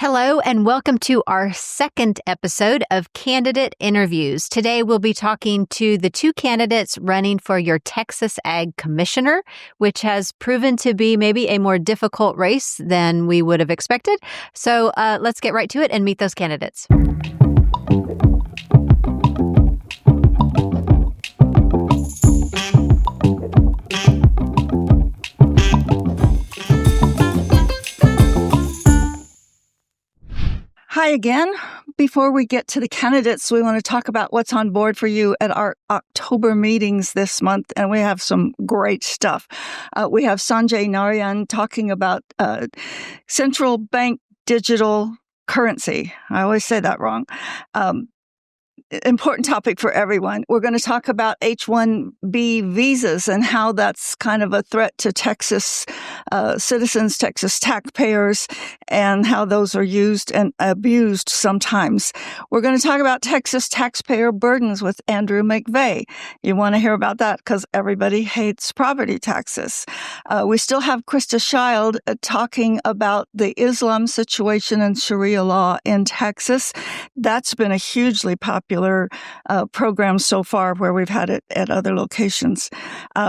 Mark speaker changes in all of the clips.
Speaker 1: Hello, and welcome to our second episode of Candidate Interviews. Today, we'll be talking to the two candidates running for your Texas Ag Commissioner, which has proven to be maybe a more difficult race than we would have expected. So let's get right to it and meet those candidates.
Speaker 2: Hi again. Before we get to the candidates, we want to talk about what's on board for you at our October meetings this month, and we have some great stuff. We have Sanjay Narayan talking about central bank digital currency. I always say that wrong. Important topic for everyone. We're going to talk about H-1B visas and how that's kind of a threat to Texas citizens, Texas taxpayers, and how those are used and abused sometimes. We're going to talk about Texas taxpayer burdens with Andrew McVeigh. You want to hear about that because everybody hates property taxes. We still have Krista Child talking about the Islam situation and Sharia law in Texas. That's been a hugely popular program so far where we've had it at other locations.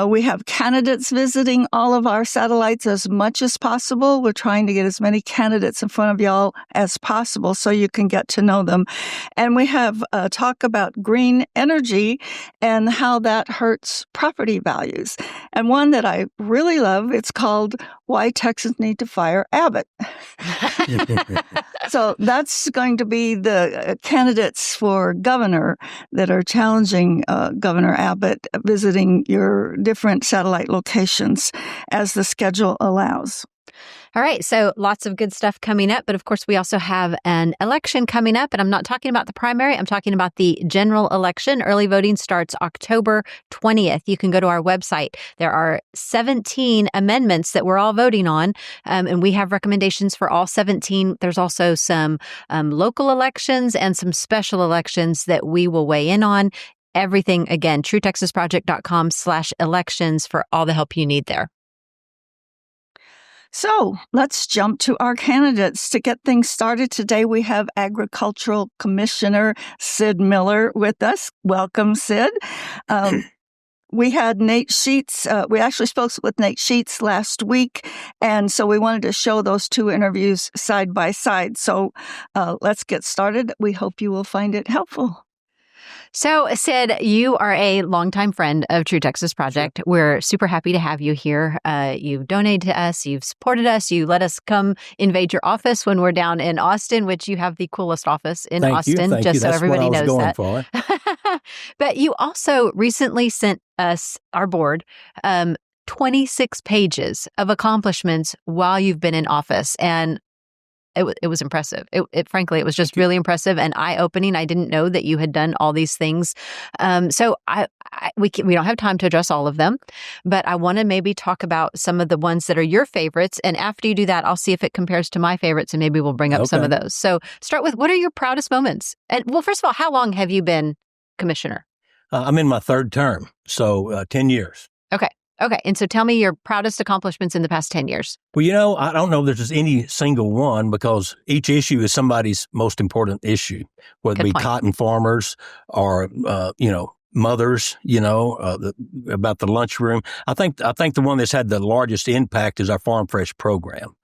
Speaker 2: We have candidates visiting all of our satellites as much as possible. We're trying to get as many candidates in front of y'all as possible so you can get to know them. And we have talk about green energy and how that hurts property values. And one that I really love, it's called Why Texans Need to Fire Abbott. So that's going to be the candidates for governor that are challenging Governor Abbott visiting your different satellite locations as the schedule allows.
Speaker 1: All right, so lots of good stuff coming up, but of course we also have an election coming up, and I'm not talking about the primary, I'm talking about the general election. Early voting starts October 20th. You can go to our website. There are 17 amendments that we're all voting on, and we have recommendations for all 17. There's also some local elections and some special elections that we will weigh in on. Everything, again, truetexasproject.com/elections for all the help you need there.
Speaker 2: So let's jump to our candidates. To get things started today, we have Agricultural Commissioner Sid Miller with us. Welcome, Sid. We had Nate Sheets. We actually spoke with Nate Sheets last week, and so we wanted to show those two interviews side by side. So let's get started. We hope you will find it helpful.
Speaker 1: So, Sid, you are a longtime friend of True Texas Project. Sure. We're super happy to have you here. You've donated to us. You've supported us. You let us come invade your office when we're down in Austin, which you have the coolest office in Austin, just so everybody knows that. But you also recently sent us, our board, 26 pages of accomplishments while you've been in office. And it was impressive. Frankly, it was just really impressive and eye-opening. I didn't know that you had done all these things. So we don't have time to address all of them, but I want to maybe talk about some of the ones that are your favorites. And after you do that, I'll see if it compares to my favorites, and maybe we'll bring up some of those. So start with, what are your proudest moments? And well, first of all, how long have you been commissioner?
Speaker 3: I'm in my third term, so 10 years.
Speaker 1: Okay. And so tell me your proudest accomplishments in the past 10 years.
Speaker 3: Well, I don't know if there's just any single one, because each issue is somebody's most important issue, whether it be cotton farmers or, mothers, about the lunchroom. I think the one that's had the largest impact is our Farm Fresh program.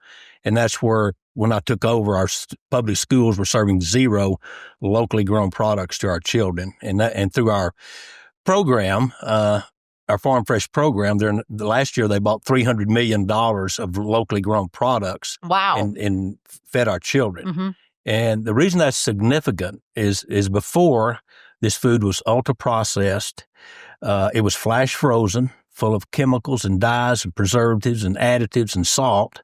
Speaker 3: And that's where, when I took over, our public schools were serving 0 locally grown products to our children. And through our program, our Farm Fresh program, last year they bought $300 million of locally grown products.
Speaker 1: Wow.
Speaker 3: And fed our children.
Speaker 1: Mm-hmm.
Speaker 3: And the reason that's significant is before, this food was ultra processed. It was flash frozen, full of chemicals and dyes and preservatives and additives and salt,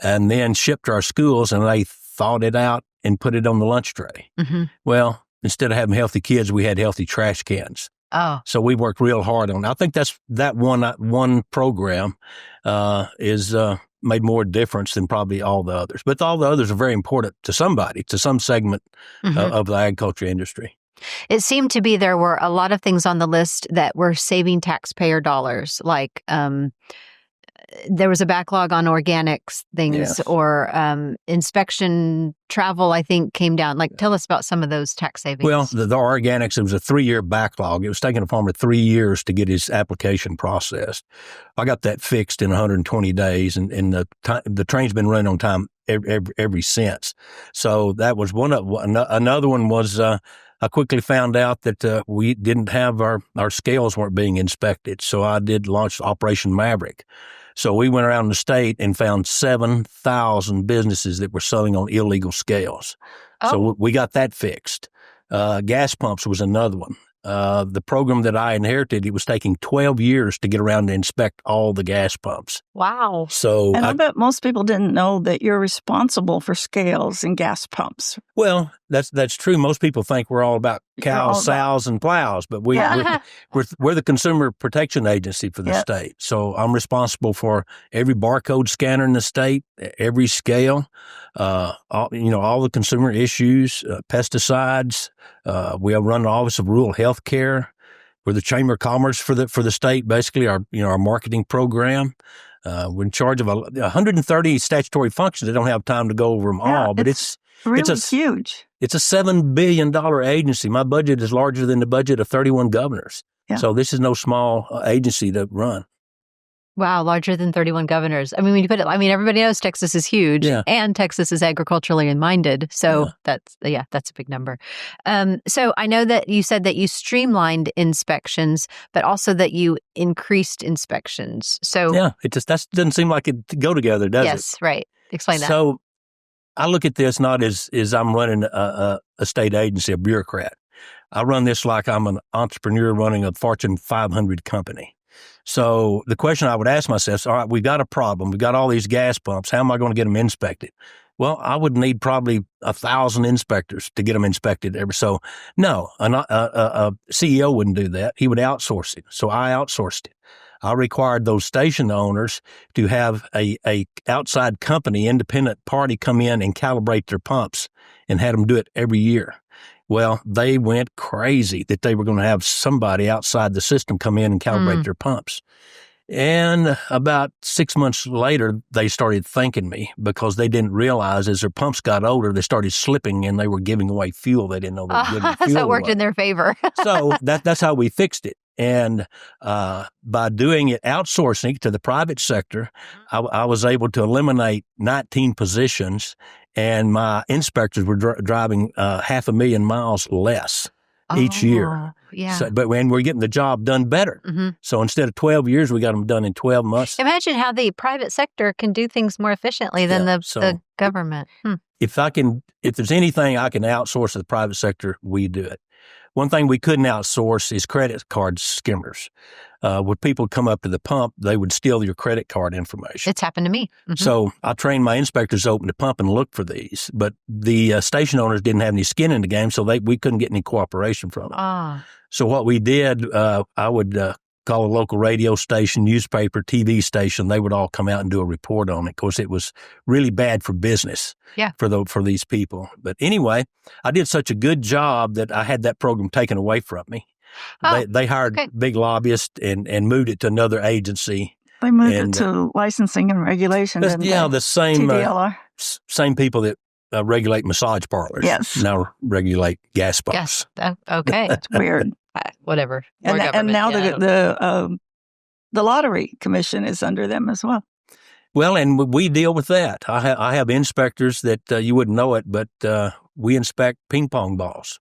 Speaker 3: and then shipped to our schools, and they thawed it out and put it on the lunch tray. Mm-hmm. Well, instead of having healthy kids, we had healthy trash cans.
Speaker 1: Oh.
Speaker 3: So we worked real hard on it. I think that one program is made more difference than probably all the others. But all the others are very important to somebody, to some segment of the agriculture industry.
Speaker 1: It seemed to be there were a lot of things on the list that were saving taxpayer dollars, like there was a backlog on organics things, or inspection travel, I think, came down. Like, tell us about some of those tax savings.
Speaker 3: Well, the organics, it was a 3-year backlog. It was taking a farmer 3 years to get his application processed. I got that fixed in 120 days, and the train's been running on time every since. So that was one of another one was I quickly found out that we didn't have our scales weren't being inspected. So I did launch Operation Maverick. So we went around the state and found 7,000 businesses that were selling on illegal scales. Oh. So we got that fixed. Gas pumps was another one. The program that I inherited, it was taking 12 years to get around to inspect all the gas pumps.
Speaker 1: Wow.
Speaker 3: So
Speaker 2: and I bet most people didn't know that you're responsible for scales and gas pumps.
Speaker 3: Well, that's true. Most people think we're all about cows, sows, and plows, but we're the Consumer Protection Agency for the state. So I'm responsible for every barcode scanner in the state, every scale, all the consumer issues, pesticides. We run the Office of Rural Health Care. We're the Chamber of Commerce for the state. Basically, our marketing program. We're in charge of 130 statutory functions. They don't have time to go over them all, but it's
Speaker 2: really huge.
Speaker 3: It's a $7 billion agency. My budget is larger than the budget of 31 governors. Yeah. So this is no small agency to run.
Speaker 1: Wow, larger than 31 governors. I mean, when you put it, everybody knows Texas is huge, and Texas is agriculturally minded. So that's a big number. So I know that you said that you streamlined inspections, but also that you increased inspections. So
Speaker 3: it just that doesn't seem like it to go together, does it?
Speaker 1: Yes, right. Explain that.
Speaker 3: So I look at this not as I'm running a state agency, a bureaucrat. I run this like I'm an entrepreneur running a Fortune 500 company. So the question I would ask myself is, all right, we've got a problem. We've got all these gas pumps. How am I going to get them inspected? Well, I would need probably 1,000 inspectors to get them inspected. So no, a CEO wouldn't do that. He would outsource it. So I outsourced it. I required those station owners to have a outside company, independent party come in and calibrate their pumps and had them do it every year. Well, they went crazy that they were going to have somebody outside the system come in and calibrate their pumps. And about 6 months later, they started thanking me because they didn't realize as their pumps got older, they started slipping and they were giving away fuel. They didn't know they were giving fuel
Speaker 1: So it worked
Speaker 3: away.
Speaker 1: in their favor.
Speaker 3: So that's how we fixed it. And by doing it, outsourcing to the private sector, I was able to eliminate 19 positions, and my inspectors were driving 500,000 miles less each year.
Speaker 1: Yeah.
Speaker 3: So, but when we're getting the job done better. Mm-hmm. So instead of 12 years, we got them done in 12 months.
Speaker 1: Imagine how the private sector can do things more efficiently than the government.
Speaker 3: If there's anything I can outsource to the private sector, we do it. One thing we couldn't outsource is credit card skimmers. When people come up to the pump, they would steal your credit card information.
Speaker 1: It's happened to me. Mm-hmm.
Speaker 3: So I trained my inspectors to open the pump and look for these. But the station owners didn't have any skin in the game, so we couldn't get any cooperation from them. So what we did, I would call a local radio station, newspaper, TV station. They would all come out and do a report on it. Of course, it was really bad for business for these people. But anyway, I did such a good job that I had that program taken away from me. They hired big lobbyists and moved it to another agency.
Speaker 2: They moved it to licensing and regulation.
Speaker 3: The same
Speaker 2: TDLR.
Speaker 3: Same people that regulate massage parlors.
Speaker 2: Yes.
Speaker 3: Now regulate gas pumps.
Speaker 1: Yes. Okay.
Speaker 2: That's weird.
Speaker 1: Whatever.
Speaker 2: And now the Lottery Commission is under them as well.
Speaker 3: Well, and we deal with that. I have inspectors that you wouldn't know it, but we inspect ping pong balls.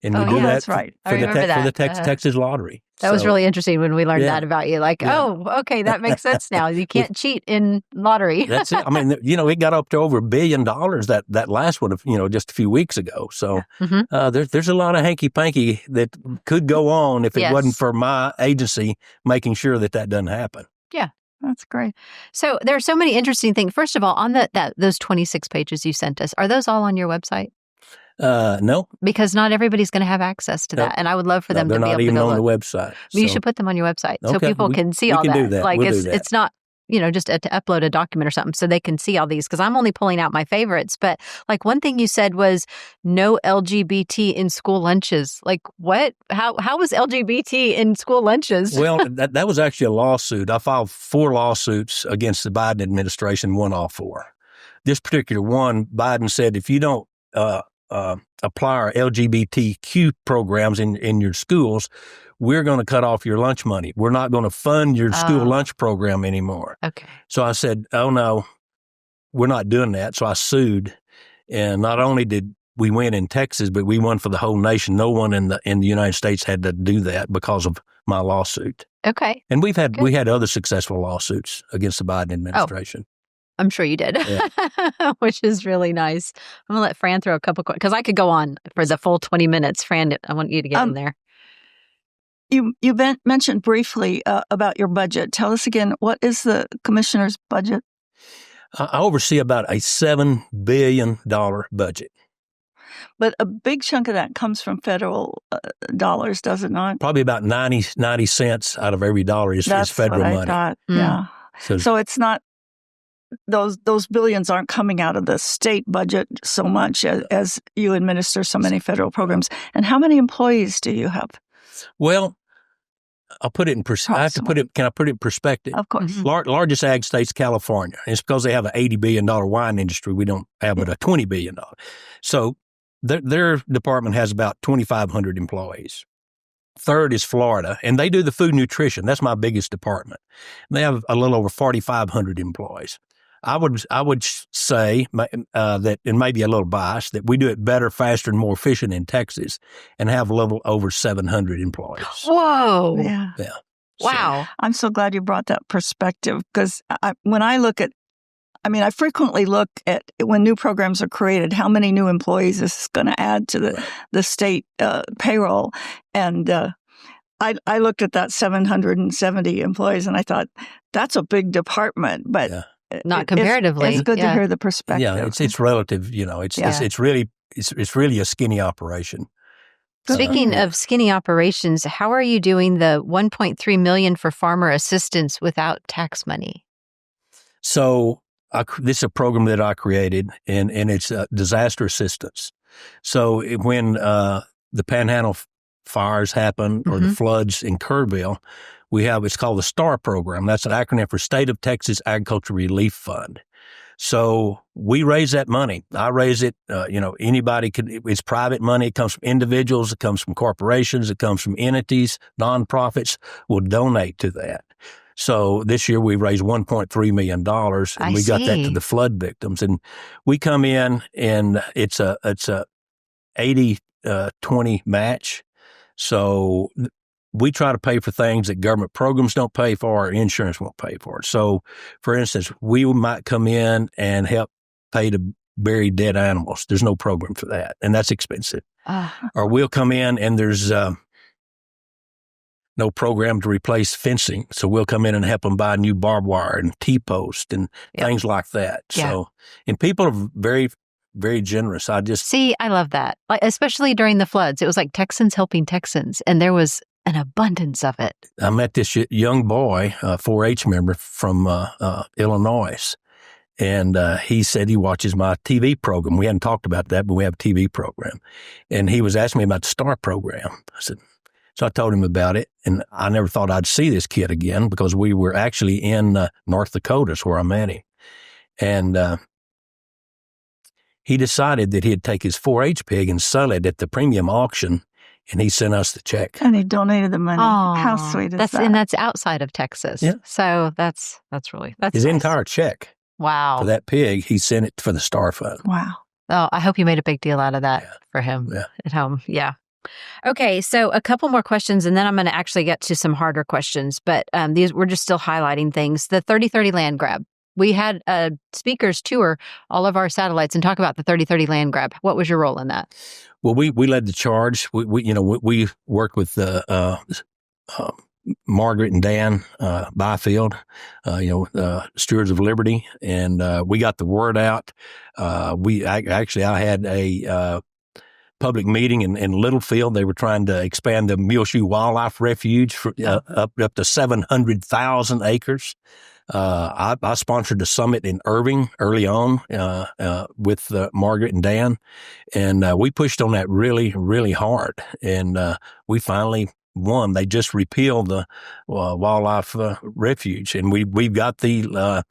Speaker 3: And we do that
Speaker 2: that's right.
Speaker 3: for the Texas Lottery.
Speaker 1: That was really interesting when we learned that about you. Like, okay, that makes sense now. You can't cheat in lottery.
Speaker 3: That's it. I mean, it got up to over $1 billion that last one, just a few weeks ago. So there's a lot of hanky-panky that could go on if it wasn't for my agency making sure that doesn't happen.
Speaker 1: Yeah.
Speaker 2: That's great.
Speaker 1: So there are so many interesting things. First of all, on those 26 pages you sent us, are those all on your website?
Speaker 3: No.
Speaker 1: Because not everybody's going to have access to that. And I would love for them to be able to go look.
Speaker 3: They're not even on the website.
Speaker 1: You should put them on your website so people can see all that.
Speaker 3: We can do that.
Speaker 1: Like
Speaker 3: we'll do that.
Speaker 1: It's not just to upload a document or something so they can see all these, because I'm only pulling out my favorites. But like one thing you said was no LGBT in school lunches. Like what? How was LGBT in school lunches?
Speaker 3: Well, that was actually a lawsuit. I filed 4 lawsuits against the Biden administration, won all 4. This particular one, Biden said, if you don't apply our LGBTQ programs in your schools, we're going to cut off your lunch money. We're not going to fund your school lunch program anymore.
Speaker 1: Okay.
Speaker 3: So I said, oh, no, we're not doing that. So I sued. And not only did we win in Texas, but we won for the whole nation. No one in the United States had to do that because of my lawsuit.
Speaker 1: Okay.
Speaker 3: And we had other successful lawsuits against the Biden administration.
Speaker 1: Oh. I'm sure you did,
Speaker 3: yeah.
Speaker 1: Which is really nice. I'm going to let Fran throw a couple because I could go on for the full 20 minutes. Fran, I want you to get in there.
Speaker 2: You mentioned briefly about your budget. Tell us again, what is the commissioner's budget?
Speaker 3: I oversee about a $7 billion budget.
Speaker 2: But a big chunk of that comes from federal dollars, does it not?
Speaker 3: Probably about 90 cents out of every dollar is federal money.
Speaker 2: Thought. Yeah. So it's not, those billions aren't coming out of the state budget so much as you administer so many federal programs. And how many employees do you have?
Speaker 3: Well, I'll put it in perspective. Can I put it in perspective?
Speaker 2: Of course.
Speaker 3: Mm-hmm. Largest ag state's California. And it's because they have an $80 billion wine industry. We don't have but a $20 billion. So their department has about 2,500 employees. Third is Florida, and they do the food nutrition. That's my biggest department. They have a little over 4,500 employees. I would say that, and maybe a little biased, that we do it better, faster, and more efficient in Texas, and have a little over 700 employees.
Speaker 1: Whoa!
Speaker 2: Yeah.
Speaker 1: Wow!
Speaker 2: So, I'm so glad you brought that perspective, because when I look at, I frequently look at when new programs are created, how many new employees this is going to add to the state payroll, and I looked at that 770 employees, and I thought that's a big department, but. Yeah.
Speaker 1: Not comparatively.
Speaker 2: It's good to hear the perspective.
Speaker 3: Yeah, it's relative. It's really a skinny operation.
Speaker 1: Speaking of skinny operations, how are you doing the $1.3 million for farmer assistance without tax money?
Speaker 3: So this is a program that I created, and it's disaster assistance. So when the Panhandle fires happen or the floods in Kerrville, it's called the STAR program. That's an acronym for State of Texas Agriculture Relief Fund. So we raise that money. I raise it. Anybody it's private money. It comes from individuals. It comes from corporations. It comes from entities, nonprofits will donate to that. So this year we raised $1.3 million, and we got that to the flood victims. And we come in, and it's a 80-20 match. So we try to pay for things that government programs don't pay for or insurance won't pay for. So, for instance, we might come in and help pay to bury dead animals. There's no program for that, and that's expensive. Or we'll come in and there's no program to replace fencing. So we'll come in and help them buy new barbed wire and T-post and things like that. So, and people are very, very generous. I
Speaker 1: love that. Like, especially during the floods, it was like Texans helping Texans, and there was an abundance of it.
Speaker 3: I met this young boy, a 4-H member from Illinois, and he said he watches my TV program. We hadn't talked about that, but we have a TV program. And he was asking me about the STAR program. So I told him about it, and I never thought I'd see this kid again because we were actually in North Dakota, where I met him. And he decided that he'd take his 4-H pig and sell it at the premium auction, and he sent us the check.
Speaker 2: And he donated the money.
Speaker 1: Aww,
Speaker 2: how sweet is that?
Speaker 1: And that's outside of Texas. Yeah. So that's
Speaker 3: his
Speaker 1: nice.
Speaker 3: Entire check.
Speaker 1: Wow.
Speaker 3: For that pig, he sent it for the STAR Fund.
Speaker 2: Wow.
Speaker 1: Oh, I hope you made a big deal out of that for him at home. Yeah. Okay, so a couple more questions, and then I'm going to actually get to some harder questions. But we're just still highlighting things. The 30/30 land grab. We had speakers tour all of our satellites and talk about the 30/30 land grab. What was your role in that?
Speaker 3: Well, we led the charge. We worked with Margaret and Dan Byfield, Stewards of Liberty, and we got the word out. I had a public meeting in Littlefield. They were trying to expand the Muleshoe Wildlife Refuge up to 700,000 acres. I sponsored a summit in Irving early on with Margaret and Dan, and we pushed on that really, really hard, and we finally won. They just repealed the wildlife refuge, and we've got the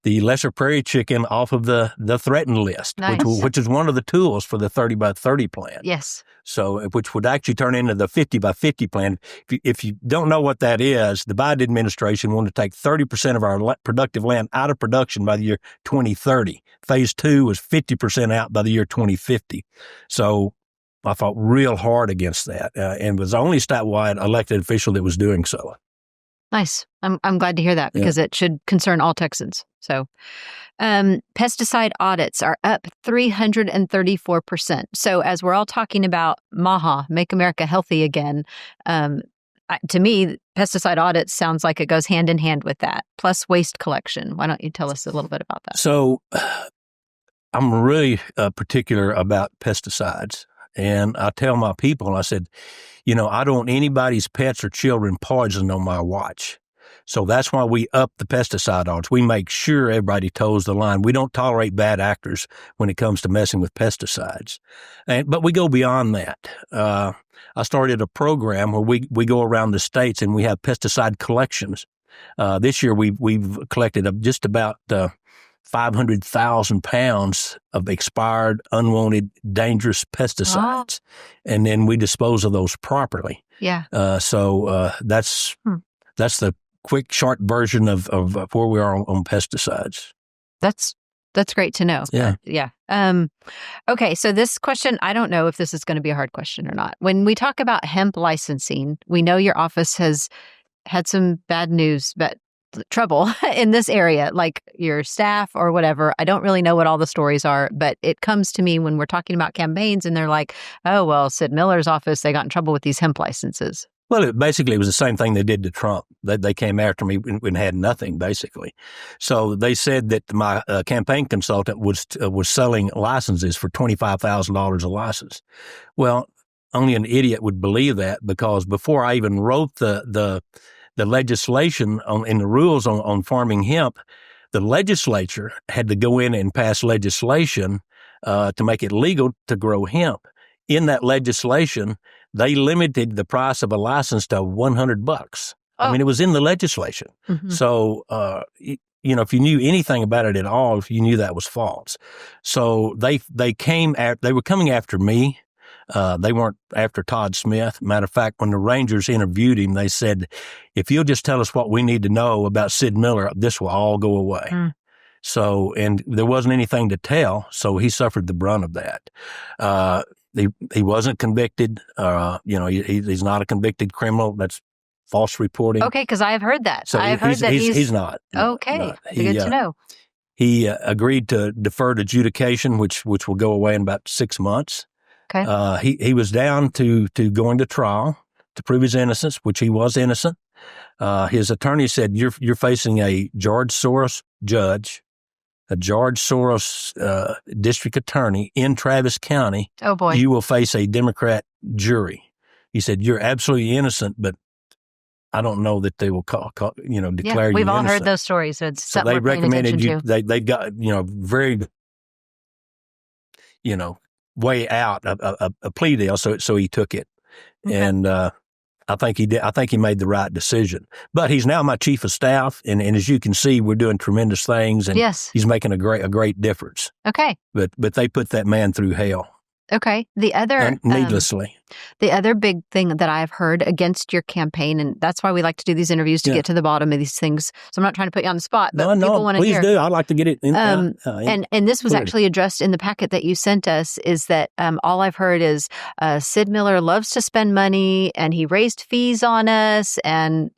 Speaker 3: lesser prairie chicken off of the threatened list,
Speaker 1: nice.
Speaker 3: which is one of the tools for the 30 by 30 plan.
Speaker 1: Yes.
Speaker 3: So, which would actually turn into the 50 by 50 plan. If you don't know what that is, the Biden administration wanted to take 30% of our productive land out of production by the year 2030. Phase 2 was 50% out by the year 2050. So I fought real hard against that, and was the only statewide elected official that was doing so.
Speaker 1: Nice. I'm glad to hear that, because it should concern all Texans. So, pesticide audits are up 334%. So, as we're all talking about MAHA, Make America Healthy Again, to me, pesticide audits sounds like it goes hand in hand with that, plus waste collection. Why don't you tell us a little bit about that?
Speaker 3: So, I'm really particular about pesticides. And I tell my people, I said, I don't want anybody's pets or children poisoned on my watch. So that's why we up the pesticide audits. We make sure everybody toes the line. We don't tolerate bad actors when it comes to messing with pesticides. But we go beyond that. I started a program where we go around the states and we have pesticide collections. This year we've collected just about 500,000 pounds of expired, unwanted, dangerous pesticides, and then we dispose of those properly.
Speaker 1: Yeah.
Speaker 3: So that's the quick, short version of where we are on pesticides.
Speaker 1: That's great to know.
Speaker 3: Yeah.
Speaker 1: Yeah. Okay. So this question, I don't know if this is going to be a hard question or not. When we talk about hemp licensing, we know your office has had some bad news, but trouble in this area, like your staff or whatever. I don't really know what all the stories are, but it comes to me when we're talking about campaigns and they're like, oh, well, Sid Miller's office, they got in trouble with these hemp licenses.
Speaker 3: Well, it was the same thing they did to Trump. They came after me and had nothing, basically. So they said that my campaign consultant was selling licenses for $25,000 a license. Well, only an idiot would believe that, because before I even wrote the legislation in the rules on farming hemp, the legislature had to go in and pass legislation to make it legal to grow hemp. In that legislation, they limited the price of a license to $100. Oh. I mean, it was in the legislation. Mm-hmm. So, if you knew anything about it at all, you knew that was false. So they were coming after me. They weren't after Todd Smith. Matter of fact, when the Rangers interviewed him, they said, if you'll just tell us what we need to know about Sid Miller, this will all go away. Mm. So, and there wasn't anything to tell, so he suffered the brunt of that. He wasn't convicted. He's not a convicted criminal. That's false reporting.
Speaker 1: Okay, because I have heard that.
Speaker 3: So
Speaker 1: I've heard that
Speaker 3: he's not.
Speaker 1: Okay,
Speaker 3: not.
Speaker 1: Good to know.
Speaker 3: He agreed to deferred adjudication, which will go away in about 6 months.
Speaker 1: Okay.
Speaker 3: He was down to going to trial to prove his innocence, which he was innocent. His attorney said, "You're facing a George Soros judge, a George Soros district attorney in Travis County.
Speaker 1: Oh boy!
Speaker 3: You will face a Democrat jury." He said, "You're absolutely innocent, but I don't know that they will declare you innocent."
Speaker 1: We've all heard those stories. So
Speaker 3: they recommended you. They've got very way out a plea deal, so he took it, okay. And I think he did. I think he made the right decision. But he's now my chief of staff, and as you can see, we're doing tremendous things, and he's making a great difference.
Speaker 1: Okay,
Speaker 3: but they put that man through hell.
Speaker 1: Okay. The other
Speaker 3: needlessly.
Speaker 1: The other big thing that I've heard against your campaign, and that's why we like to do these interviews to get to the bottom of these things. So I'm not trying to put you on the spot, but people want to hear.
Speaker 3: Please do. I'd like to get it in.
Speaker 1: And this was actually addressed in the packet that you sent us, is that all I've heard is Sid Miller loves to spend money and he raised fees on us, and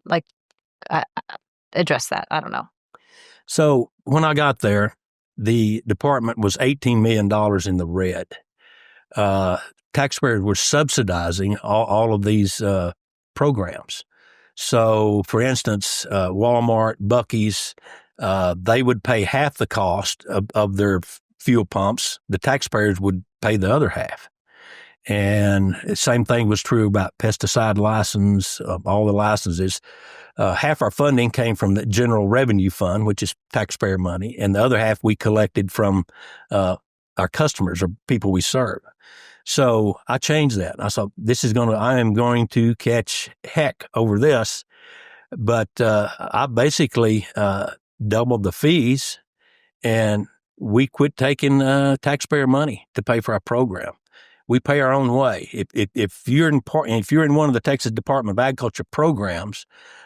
Speaker 1: address that. I don't know.
Speaker 3: So when I got there, the department was $18 million in the red. Taxpayers were subsidizing all of these programs. So, for instance, Walmart, Buc-ee's, they would pay half the cost of their fuel pumps. The taxpayers would pay the other half. And the same thing was true about pesticide license, all the licenses. Half our funding came from the General Revenue Fund, which is taxpayer money, and the other half we collected from our customers or people we serve. So I changed that. I thought, I am going to catch heck over this. But I basically doubled the fees, and we quit taking taxpayer money to pay for our program. We pay our own way. If you're in one of the Texas Department of Agriculture programs,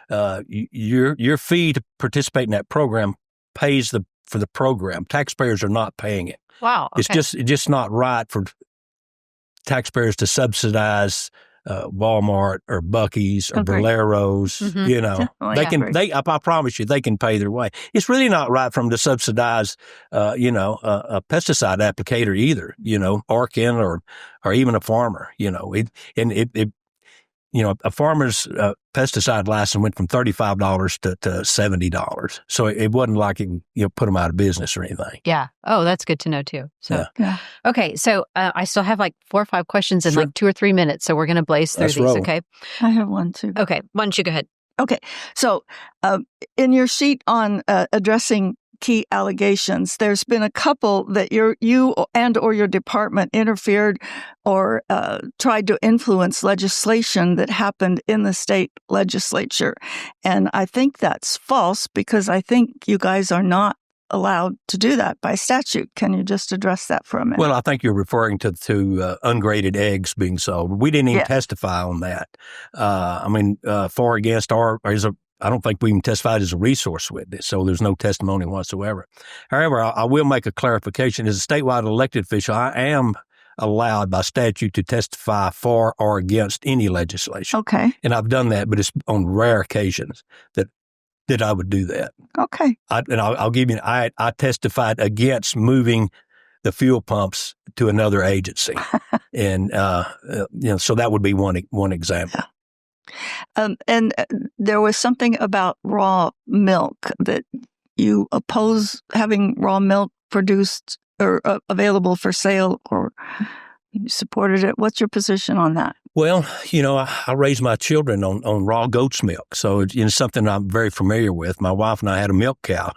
Speaker 3: your fee to participate in that program pays for the program. Taxpayers are not paying it.
Speaker 1: Wow. Okay.
Speaker 3: It's just not right for taxpayers to subsidize Walmart or Buc-ee's or Bolero's.
Speaker 1: Mm-hmm.
Speaker 3: I promise you, they can pay their way. It's really not right for them to subsidize, a pesticide applicator either, Orkin or even a farmer, a farmer's pesticide license went from $35 to $70. So it wasn't like it, put them out of business or anything.
Speaker 1: Yeah. Oh, that's good to know too. So,
Speaker 2: yeah.
Speaker 1: Okay. So I still have like 4 or 5 questions in like 2 or 3 minutes. So we're going to blaze through these.
Speaker 3: Roll.
Speaker 1: Okay.
Speaker 2: I have one too.
Speaker 1: Okay. Why don't you go ahead?
Speaker 2: Okay. So in your sheet on addressing key allegations, there's been a couple that you and or your department interfered or tried to influence legislation that happened in the state legislature. And I think that's false because I think you guys are not allowed to do that by statute. Can you just address that for a minute?
Speaker 3: Well, I think you're referring to ungraded eggs being sold. We didn't even testify on that. For or against I don't think we even testified as a resource witness, so there's no testimony whatsoever. However, I will make a clarification. As a statewide elected official, I am allowed by statute to testify for or against any legislation.
Speaker 2: Okay.
Speaker 3: And I've done that, but it's on rare occasions that I would do that.
Speaker 2: Okay.
Speaker 3: I'll give you, I testified against moving the fuel pumps to another agency. And, so that would be one example.
Speaker 2: Yeah. And there was something about raw milk that you oppose having raw milk produced or available for sale, or you supported it. What's your position on that?
Speaker 3: Well, I raised my children on raw goat's milk. So it's something I'm very familiar with. My wife and I had a milk cow.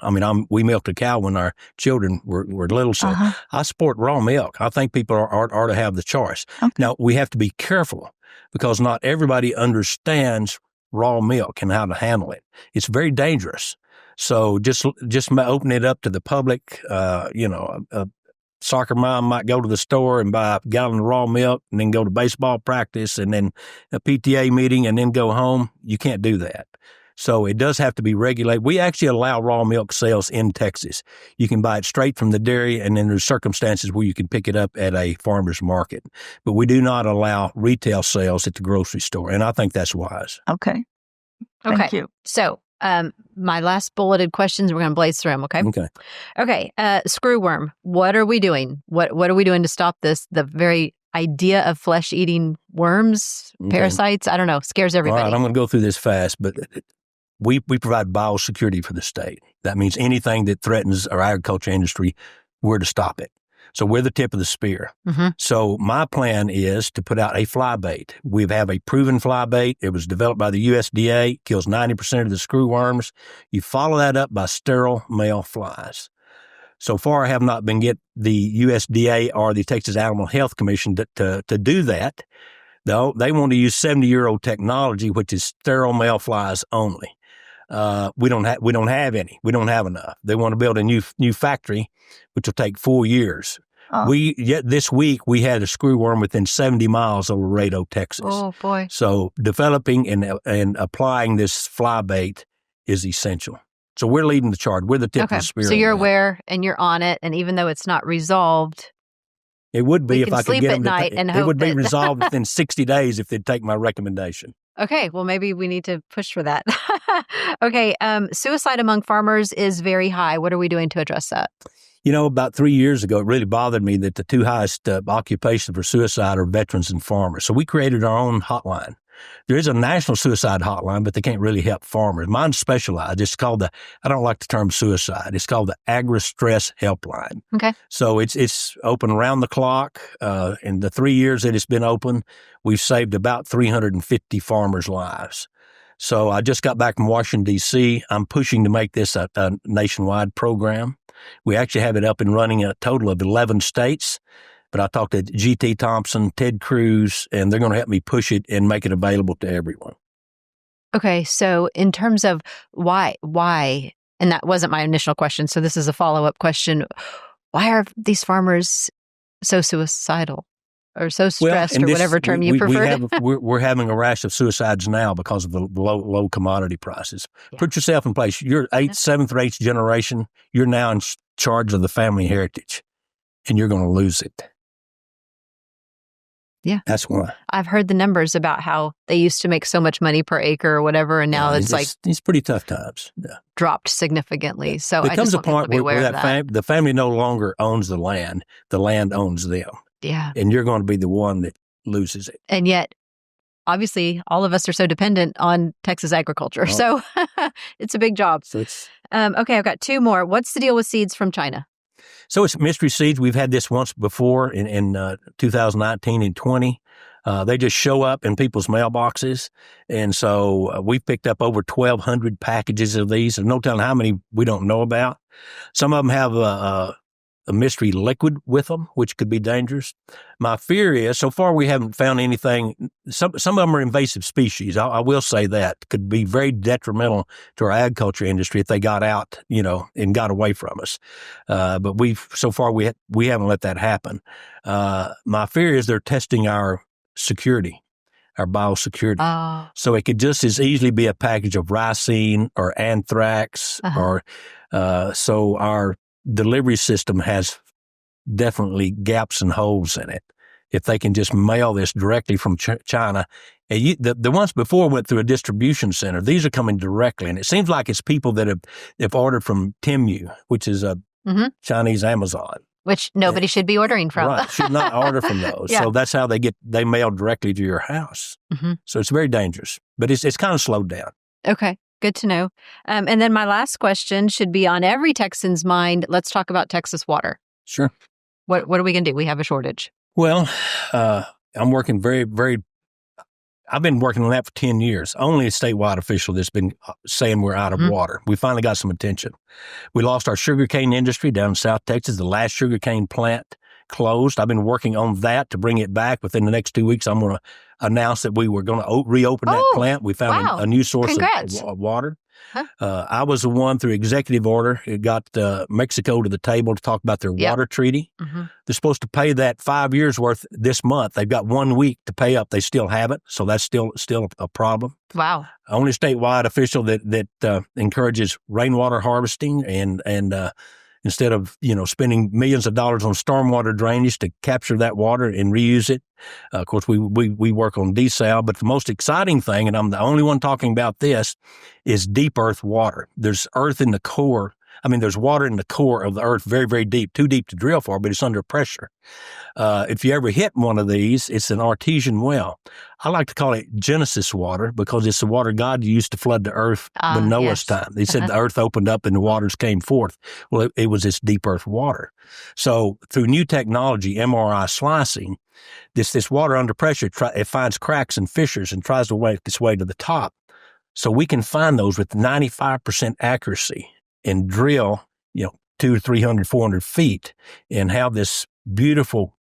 Speaker 3: We milked a cow when our children were little. So I support raw milk. I think people are to have the choice. Okay. Now, we have to be careful because not everybody understands raw milk and how to handle it. It's very dangerous. So just open it up to the public. A soccer mom might go to the store and buy a gallon of raw milk and then go to baseball practice and then a PTA meeting and then go home. You can't do that. So it does have to be regulated. We actually allow raw milk sales in Texas. You can buy it straight from the dairy, and then there's circumstances where you can pick it up at a farmer's market. But we do not allow retail sales at the grocery store, and I think that's wise.
Speaker 2: Okay. Thank you.
Speaker 1: So my last bulleted questions, we're going to blaze through them, okay? Okay. Screwworm, what are we doing? What are we doing to stop this? The very idea of flesh-eating worms, parasites, I don't know, scares everybody.
Speaker 3: All right, I'm going to go through this fast, but we provide biosecurity for the state. That means anything that threatens our agriculture industry, we're to stop it. So we're the tip of the spear. Mm-hmm. So my plan is to put out a fly bait. We have a proven fly bait. It was developed by the USDA, kills 90% of the screwworms. You follow that up by sterile male flies. So far, I have not been get the USDA or the Texas Animal Health Commission to do that. Though they want to use 70-year-old technology, which is sterile male flies only. We don't have any. We don't have enough. They want to build a new factory, which will take 4 years. This week we had a screwworm within 70 miles of Laredo, Texas.
Speaker 1: Oh boy!
Speaker 3: So developing and applying this fly bait is essential. So we're leading the charge. We're the tip of the spear.
Speaker 1: So you're aware and you're on it, and even though it's not resolved,
Speaker 3: it would be if I could get them to
Speaker 1: night and
Speaker 3: it would be resolved within 60 days if they'd take my recommendation.
Speaker 1: Okay, well, maybe we need to push for that. Okay, suicide among farmers is very high. What are we doing to address that?
Speaker 3: About 3 years ago, it really bothered me that the two highest occupations for suicide are veterans and farmers. So we created our own hotline. There is a national suicide hotline, but they can't really help farmers. Mine's specialized. It's called I don't like the term suicide. It's called the Agri-Stress Helpline.
Speaker 1: Okay.
Speaker 3: So it's open around the clock. In the 3 years that it's been open, we've saved about 350 farmers' lives. So I just got back from Washington, D.C. I'm pushing to make this a nationwide program. We actually have it up and running in a total of 11 states. But I talked to G.T. Thompson, Ted Cruz, and they're going to help me push it and make it available to everyone.
Speaker 1: Okay. So in terms of why, and that wasn't my initial question, so this is a follow-up question. Why are these farmers so suicidal or so stressed, or whatever term you prefer?
Speaker 3: We're having a rash of suicides now because of the low commodity prices. Yeah. Put yourself in place. You're seventh or eighth generation. You're now in charge of the family heritage, and you're going to lose it.
Speaker 1: Yeah.
Speaker 3: That's why.
Speaker 1: I've heard the numbers about how they used to make so much money per acre or whatever, and now it's
Speaker 3: pretty tough times. Yeah.
Speaker 1: Dropped significantly. So
Speaker 3: there comes a point where
Speaker 1: that
Speaker 3: the family no longer owns the land owns them.
Speaker 1: Yeah.
Speaker 3: And you're going to be the one that loses it.
Speaker 1: And yet, obviously, all of us are so dependent on Texas agriculture. Oh. So it's a big job.
Speaker 3: So it's
Speaker 1: okay, I've got two more. What's the deal with seeds from China?
Speaker 3: So it's mystery seeds. We've had this once before in 2019 and 20. They just show up in people's mailboxes. And so we've picked up over 1,200 packages of these. There's no telling how many we don't know about. Some of them have a mystery liquid with them, which could be dangerous. My fear is, so far we haven't found anything. Some of them are invasive species. I will say that could be very detrimental to our agriculture industry if they got out, and got away from us. But so far we haven't let that happen. My fear is they're testing our security, our biosecurity.
Speaker 1: Oh.
Speaker 3: So it could just as easily be a package of ricin or anthrax, or so our delivery system has definitely gaps and holes in it. If they can just mail this directly from China, and the ones before went through a distribution center. These are coming directly, and it seems like it's people that have ordered from Temu, which is a Chinese Amazon,
Speaker 1: which nobody should be ordering from.
Speaker 3: Right, should not order from those. Yeah. So that's how they mail directly to your house. Mm-hmm. So it's very dangerous, but it's kind of slowed down.
Speaker 1: Okay. Good to know. And then my last question should be on every Texan's mind. Let's talk about Texas water.
Speaker 3: Sure.
Speaker 1: What are we going to do? We have a shortage.
Speaker 3: Well, I'm working I've been working on that for 10 years. Only a statewide official that's been saying we're out of water. We finally got some attention. We lost our sugarcane industry down in South Texas. The last sugarcane plant closed. I've been working on that to bring it back. Within the next 2 weeks, I'm going to announce that we were going to reopen that plant. We found a new source of water. Huh. I was the one through executive order. It got Mexico to the table to talk about their water treaty. Mm-hmm. They're supposed to pay that 5 years worth this month. They've got 1 week to pay up. They still haven't. So that's still a problem.
Speaker 1: Wow.
Speaker 3: Only statewide official that encourages rainwater harvesting and instead of, spending millions of dollars on stormwater drainage to capture that water and reuse it. Of course, we work on desal, but the most exciting thing, and I'm the only one talking about this, is deep earth water. There's earth in the core. There's water in the core of the earth, very, very deep, too deep to drill for, but it's under pressure. If you ever hit one of these, it's an artesian well. I like to call it Genesis water because it's the water God used to flood the earth in Noah's time. They said the earth opened up and the waters came forth. Well, it was this deep earth water. So through new technology, MRI slicing, this water under pressure, it finds cracks and fissures and tries to work its way to the top. So we can find those with 95% accuracy and drill, 200, 300, 400 feet and have this beautiful,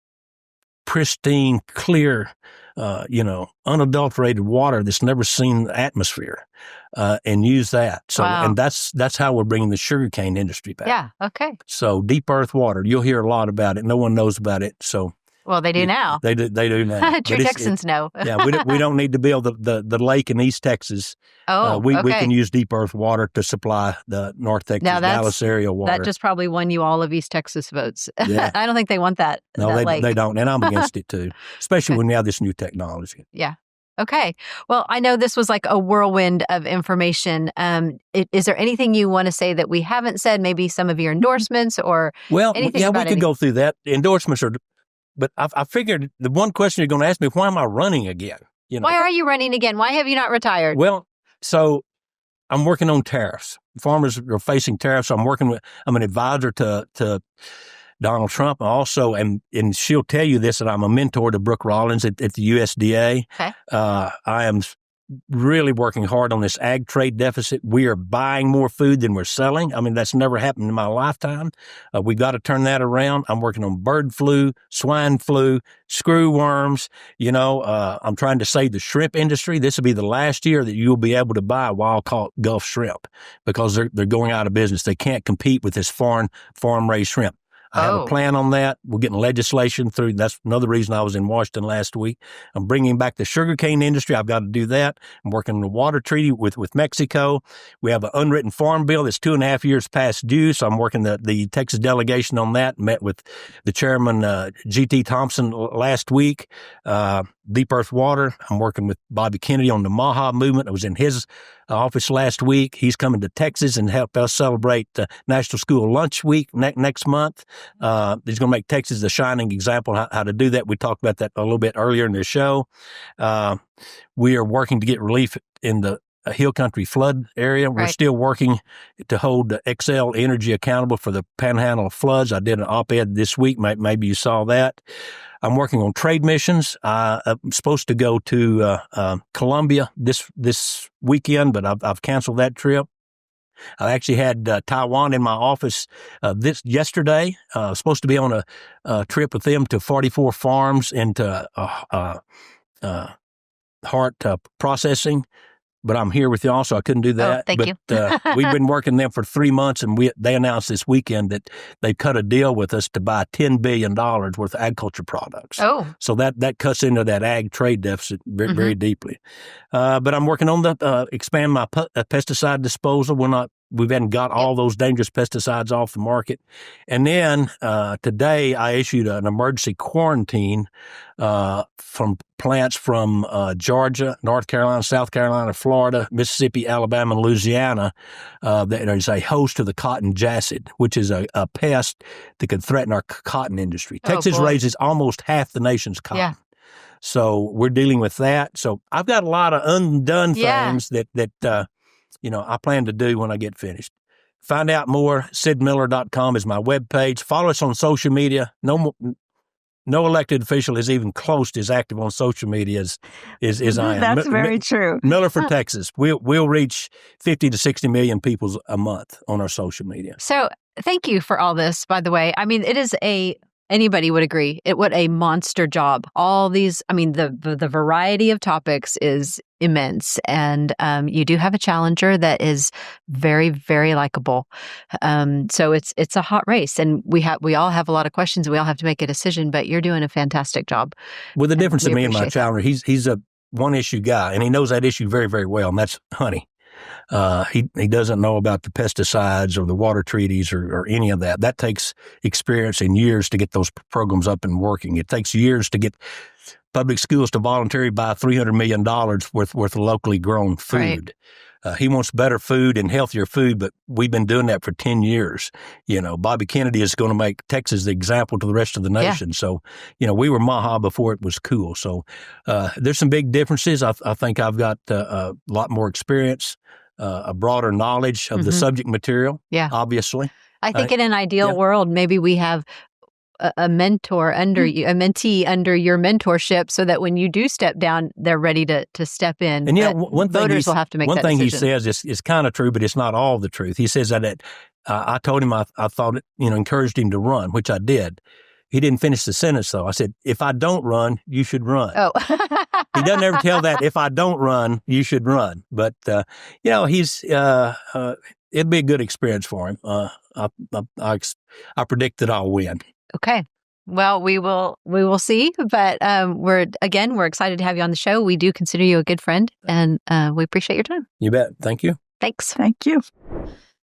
Speaker 3: pristine, clear, unadulterated water that's never seen the atmosphere, and use that. So, and that's how we're bringing the sugarcane industry back.
Speaker 1: Yeah. Okay.
Speaker 3: So deep earth water, you'll hear a lot about it. No one knows about it. So.
Speaker 1: Well, they do now.
Speaker 3: They do now.
Speaker 1: True Texans know.
Speaker 3: Yeah, we don't need to build the lake in East Texas. We can use deep earth water to supply the North Texas, Dallas area water.
Speaker 1: That just probably won you all of East Texas votes. Yeah. I don't think they want that.
Speaker 3: No, they don't. And I'm against it too, especially when we have this new technology.
Speaker 1: Yeah. Okay. Well, I know this was like a whirlwind of information. Is there anything you want to say that we haven't said? Maybe some of your endorsements or anything?
Speaker 3: Yeah, we could go through that. Endorsements are. But I figured the one question you're going to ask me, why am I running again?
Speaker 1: Why are you running again? Why have you not retired?
Speaker 3: Well, so I'm working on tariffs. Farmers are facing tariffs. I'm an advisor to Donald Trump. Also, and she'll tell you this, that I'm a mentor to Brooke Rollins at the USDA.
Speaker 1: Okay.
Speaker 3: I am really working hard on this ag trade deficit. We are buying more food than we're selling. I mean, that's never happened in my lifetime. We've got to turn that around. I'm working on bird flu, swine flu, screw worms. I'm trying to save the shrimp industry. This will be the last year that you'll be able to buy wild-caught Gulf shrimp because they're going out of business. They can't compete with this farm-raised shrimp. I have a plan on that. We're getting legislation through. That's another reason I was in Washington last week. I'm bringing back the sugarcane industry. I've got to do that. I'm working on the water treaty with Mexico. We have an unwritten farm bill that's 2.5 years past due, so I'm working the Texas delegation on that. Met with the chairman, G.T. Thompson, last week. Deep Earth Water. I'm working with Bobby Kennedy on the MAHA movement. I was in his office last week. He's coming to Texas and help us celebrate National School Lunch Week next month. He's going to make Texas a shining example how to do that. We talked about that a little bit earlier in the show. We are working to get relief in the Hill Country flood area. We're still working to hold Xcel Energy accountable for the Panhandle floods. I did an op-ed this week. Maybe you saw that. I'm working on trade missions. I'm supposed to go to Colombia this weekend, but I've canceled that trip. I actually had Taiwan in my office yesterday. Supposed to be on a trip with them to 44 farms into heart processing. But I'm here with y'all, so I couldn't do that.
Speaker 1: Oh, thank you.
Speaker 3: We've been working them for 3 months, and they announced this weekend that they cut a deal with us to buy $10 billion worth of agriculture products.
Speaker 1: Oh.
Speaker 3: So that cuts into that ag trade deficit very, very deeply. But I'm working on expand my pesticide disposal. We haven't got all those dangerous pesticides off the market. And then today I issued an emergency quarantine from plants from Georgia, North Carolina, South Carolina, Florida, Mississippi, Alabama, and Louisiana that is a host to the cotton jacid, which is a pest that could threaten our cotton industry. Texas raises almost half the nation's cotton.
Speaker 1: Yeah.
Speaker 3: So we're dealing with that. So I've got a lot of undone things that I plan to do when I get finished. Find out more. SidMiller.com is my webpage. Follow us on social media. No elected official is even close to as active on social media as I am.
Speaker 2: That's very true.
Speaker 3: Miller for Texas. We'll reach 50 to 60 million people a month on our social media.
Speaker 1: So thank you for all this, by the way. I mean, it is anybody would agree. What a monster job. All these, I mean, the variety of topics is immense. And you do have a challenger that is very, very likable. So it's a hot race. And we all have a lot of questions. We all have to make a decision, but you're doing a fantastic job.
Speaker 3: Well, the difference in me and my challenger, he's a one-issue guy, and he knows that issue very, very well, and that's honey. He doesn't know about the pesticides or the water treaties or any of that. That takes experience and years to get those programs up and working. It takes years to get public schools to voluntarily buy $300 million worth of locally grown food. Right. He wants better food and healthier food, but we've been doing that for 10 years. Bobby Kennedy is going to make Texas the example to the rest of the nation. Yeah. So, we were MAHA before it was cool. So there's some big differences. I think I've got a lot more experience, a broader knowledge of the subject material, obviously.
Speaker 1: I think in an ideal world, maybe we have a mentor under you, a mentee under your mentorship, so that when you do step down, they're ready to step in.
Speaker 3: And one thing
Speaker 1: voters will have to make that decision.
Speaker 3: One thing he says is kind of true, but it's not all the truth. He says that I told him I thought it, encouraged him to run, which I did. He didn't finish the sentence though. I said, if I don't run, you should run.
Speaker 1: Oh.
Speaker 3: He doesn't ever tell that. If I don't run, you should run. But he's it'd be a good experience for him. I predict that I'll win.
Speaker 1: Okay. Well, we will see, but we're excited to have you on the show. We do consider you a good friend, and we appreciate your time.
Speaker 3: You bet. Thank you.
Speaker 1: Thanks.
Speaker 2: Thank you.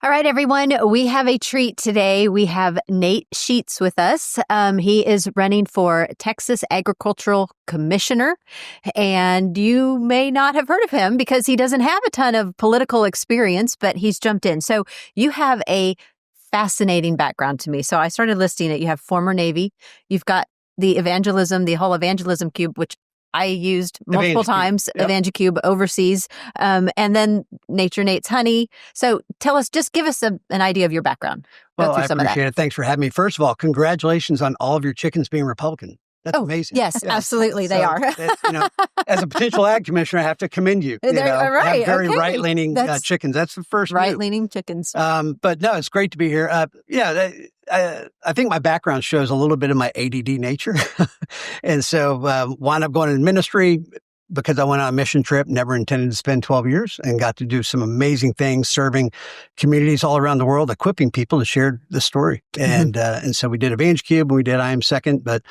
Speaker 1: All right, everyone. We have a treat today. We have Nate Sheets with us. He is running for Texas Agricultural Commissioner, and you may not have heard of him because he doesn't have a ton of political experience, but he's jumped in. So you have a fascinating background to me. So I started listing it. You have former Navy. You've got the whole evangelism cube, which I used multiple times
Speaker 4: yep.
Speaker 1: EvangeCube overseas, and then Nature Nate's honey. So just give us an idea of your background.
Speaker 4: Well, I appreciate it. Thanks for having me. First of all, congratulations on all of your chickens being Republican. That's amazing.
Speaker 1: Yes, absolutely. They are.
Speaker 4: As a potential ag commissioner, I have to commend you.
Speaker 1: Right.
Speaker 4: Have very right-leaning chickens. That's the first
Speaker 1: right-leaning chickens.
Speaker 4: But no, it's great to be here. I think my background shows a little bit of my ADD nature. And so wound up going into ministry because I went on a mission trip, never intended to spend 12 years, and got to do some amazing things, serving communities all around the world, equipping people to share the story. And so we did EvangeCube, and we did I Am Second, but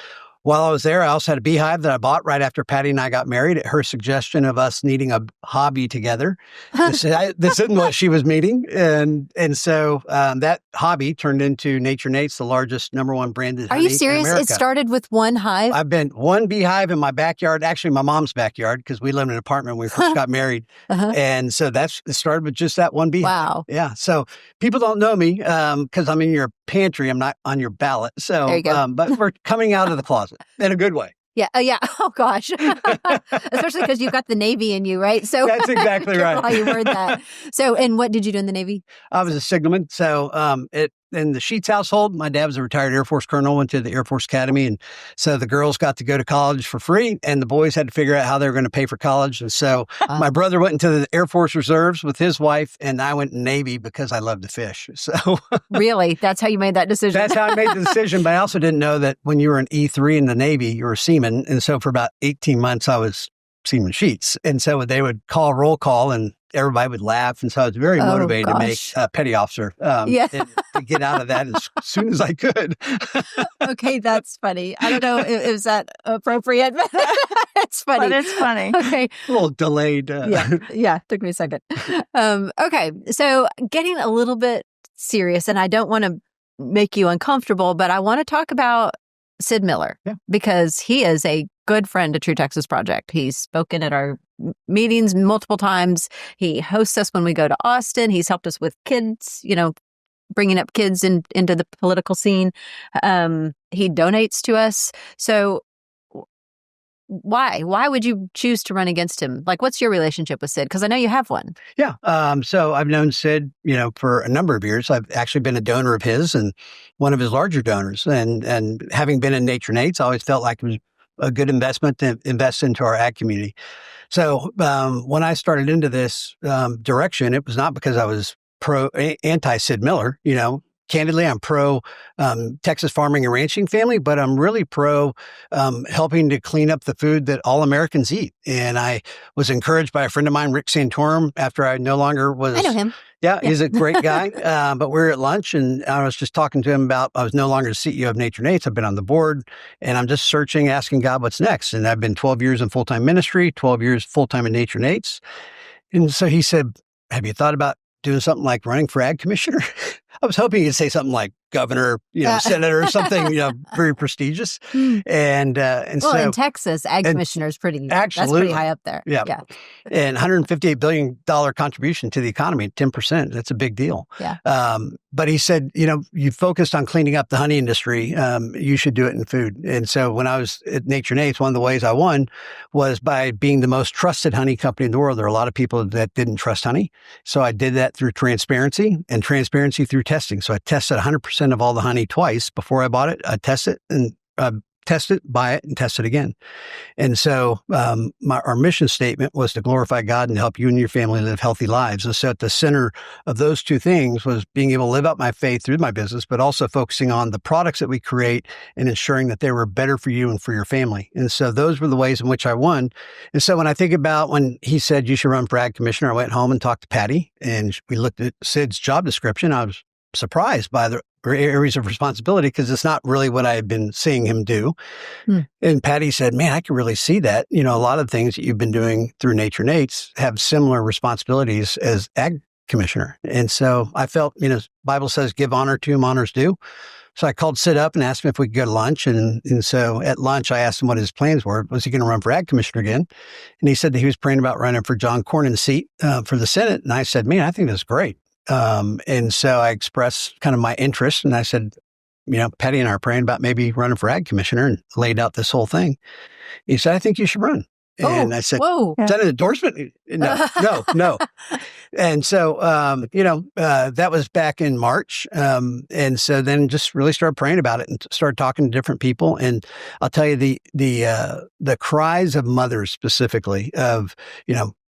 Speaker 4: while I was there, I also had a beehive that I bought right after Patty and I got married at her suggestion of us needing a hobby together. This isn't what she was meeting. And so that hobby turned into Nature Nate's, the largest #1 branded honey.
Speaker 1: Are you serious? It started with one hive?
Speaker 4: I've been one beehive in my backyard, actually my mom's backyard, because we lived in an apartment when we first got married. And so it started with just that one beehive.
Speaker 1: Wow.
Speaker 4: Yeah. So people don't know me because I'm in your pantry. I'm not on your ballot. So,
Speaker 1: there you go.
Speaker 4: But we're coming out of the closet in a good way.
Speaker 1: Yeah. Yeah. Oh, gosh. Especially because you've got the Navy in you, right? So
Speaker 4: that's exactly right.
Speaker 1: How you word that. So, and what did you do in the Navy?
Speaker 4: I was a signalman. So, in the Sheets household, my dad was a retired Air Force colonel, went to the Air Force Academy. And so the girls got to go to college for free, and the boys had to figure out how they were going to pay for college. And so my brother went into the Air Force Reserves with his wife, and I went in Navy because I love to fish. So
Speaker 1: really? That's how you made that decision?
Speaker 4: That's how I made the decision. But I also didn't know that when you were an E3 in the Navy, you were a seaman. And so for about 18 months, I was seaman Sheets. And so they would call roll call, and everybody would laugh. And so I was very motivated to make a petty officer and to get out of that as soon as I could.
Speaker 1: Okay, that's funny. I don't know if that appropriate, but it's funny.
Speaker 2: But it's funny.
Speaker 1: Okay.
Speaker 4: A little delayed.
Speaker 1: Yeah, took me a second. Okay, so getting a little bit serious, and I don't want to make you uncomfortable, but I want to talk about Sid Miller because he is a good friend to True Texas Project. He's spoken at our meetings multiple times. He hosts us when we go to Austin. He's helped us with kids, bringing up kids into the political scene. He donates to us. So why would you choose to run against him? Like, what's your relationship with Sid? Because I know you have one.
Speaker 4: Yeah. So I've known Sid, for a number of years. I've actually been a donor of his and one of his larger donors. And having been in Nature Nate's, I always felt like it was a good investment to invest into our ag community. So when I started into this direction, it was not because I was anti Sid Miller. Candidly, I'm pro Texas farming and ranching family, but I'm really pro helping to clean up the food that all Americans eat. And I was encouraged by a friend of mine, Rick Santorum, after I no longer was.
Speaker 1: I know him.
Speaker 4: Yeah, he's a great guy. But we were at lunch, and I was just talking to him about I was no longer the CEO of Nature Nate's. I've been on the board, and I'm just searching, asking God what's next. And I've been 12 years in full-time ministry, 12 years full-time in Nature Nate's. And so he said, have you thought about doing something like running for ag commissioner? I was hoping he'd say something like governor, senator, or something, very prestigious. And so
Speaker 1: in Texas, ag commissioner is pretty, that's pretty high up there.
Speaker 4: Yeah. And $158 billion contribution to the economy, 10%. That's a big deal.
Speaker 1: Yeah.
Speaker 4: But he said, you focused on cleaning up the honey industry. You should do it in food. And so when I was at Nature Nate's, one of the ways I won was by being the most trusted honey company in the world. There are a lot of people that didn't trust honey. So I did that through transparency and transparency through testing. So I tested 100% of all the honey twice before I bought it. I test it and test it, buy it, and test it again. And so our mission statement was to glorify God and help you and your family live healthy lives. And so at the center of those two things was being able to live out my faith through my business, but also focusing on the products that we create and ensuring that they were better for you and for your family. And so those were the ways in which I won. And so when I think about when he said you should run for ag commissioner, I went home and talked to Patty, and we looked at Sid's job description. I was surprised by the areas of responsibility because it's not really what I had been seeing him do. And Patty said, man, I can really see that. A lot of things that you've been doing through Nature Nate's have similar responsibilities as ag commissioner. And so I felt, Bible says, give honor to whom honor's due. So I called Sid up and asked him if we could go to lunch. And so at lunch, I asked him what his plans were. Was he going to run for ag commissioner again? And he said that he was praying about running for John Cornyn's seat for the Senate. And I said, man, I think that's great. And so I expressed kind of my interest, and I said, Patty and I are praying about maybe running for ag commissioner, and laid out this whole thing. He said, I think you should run. And I said,
Speaker 1: whoa.
Speaker 4: Is that an endorsement? No. And so, that was back in March. And so then just really started praying about it and started talking to different people. And I'll tell you the cries of mothers specifically of,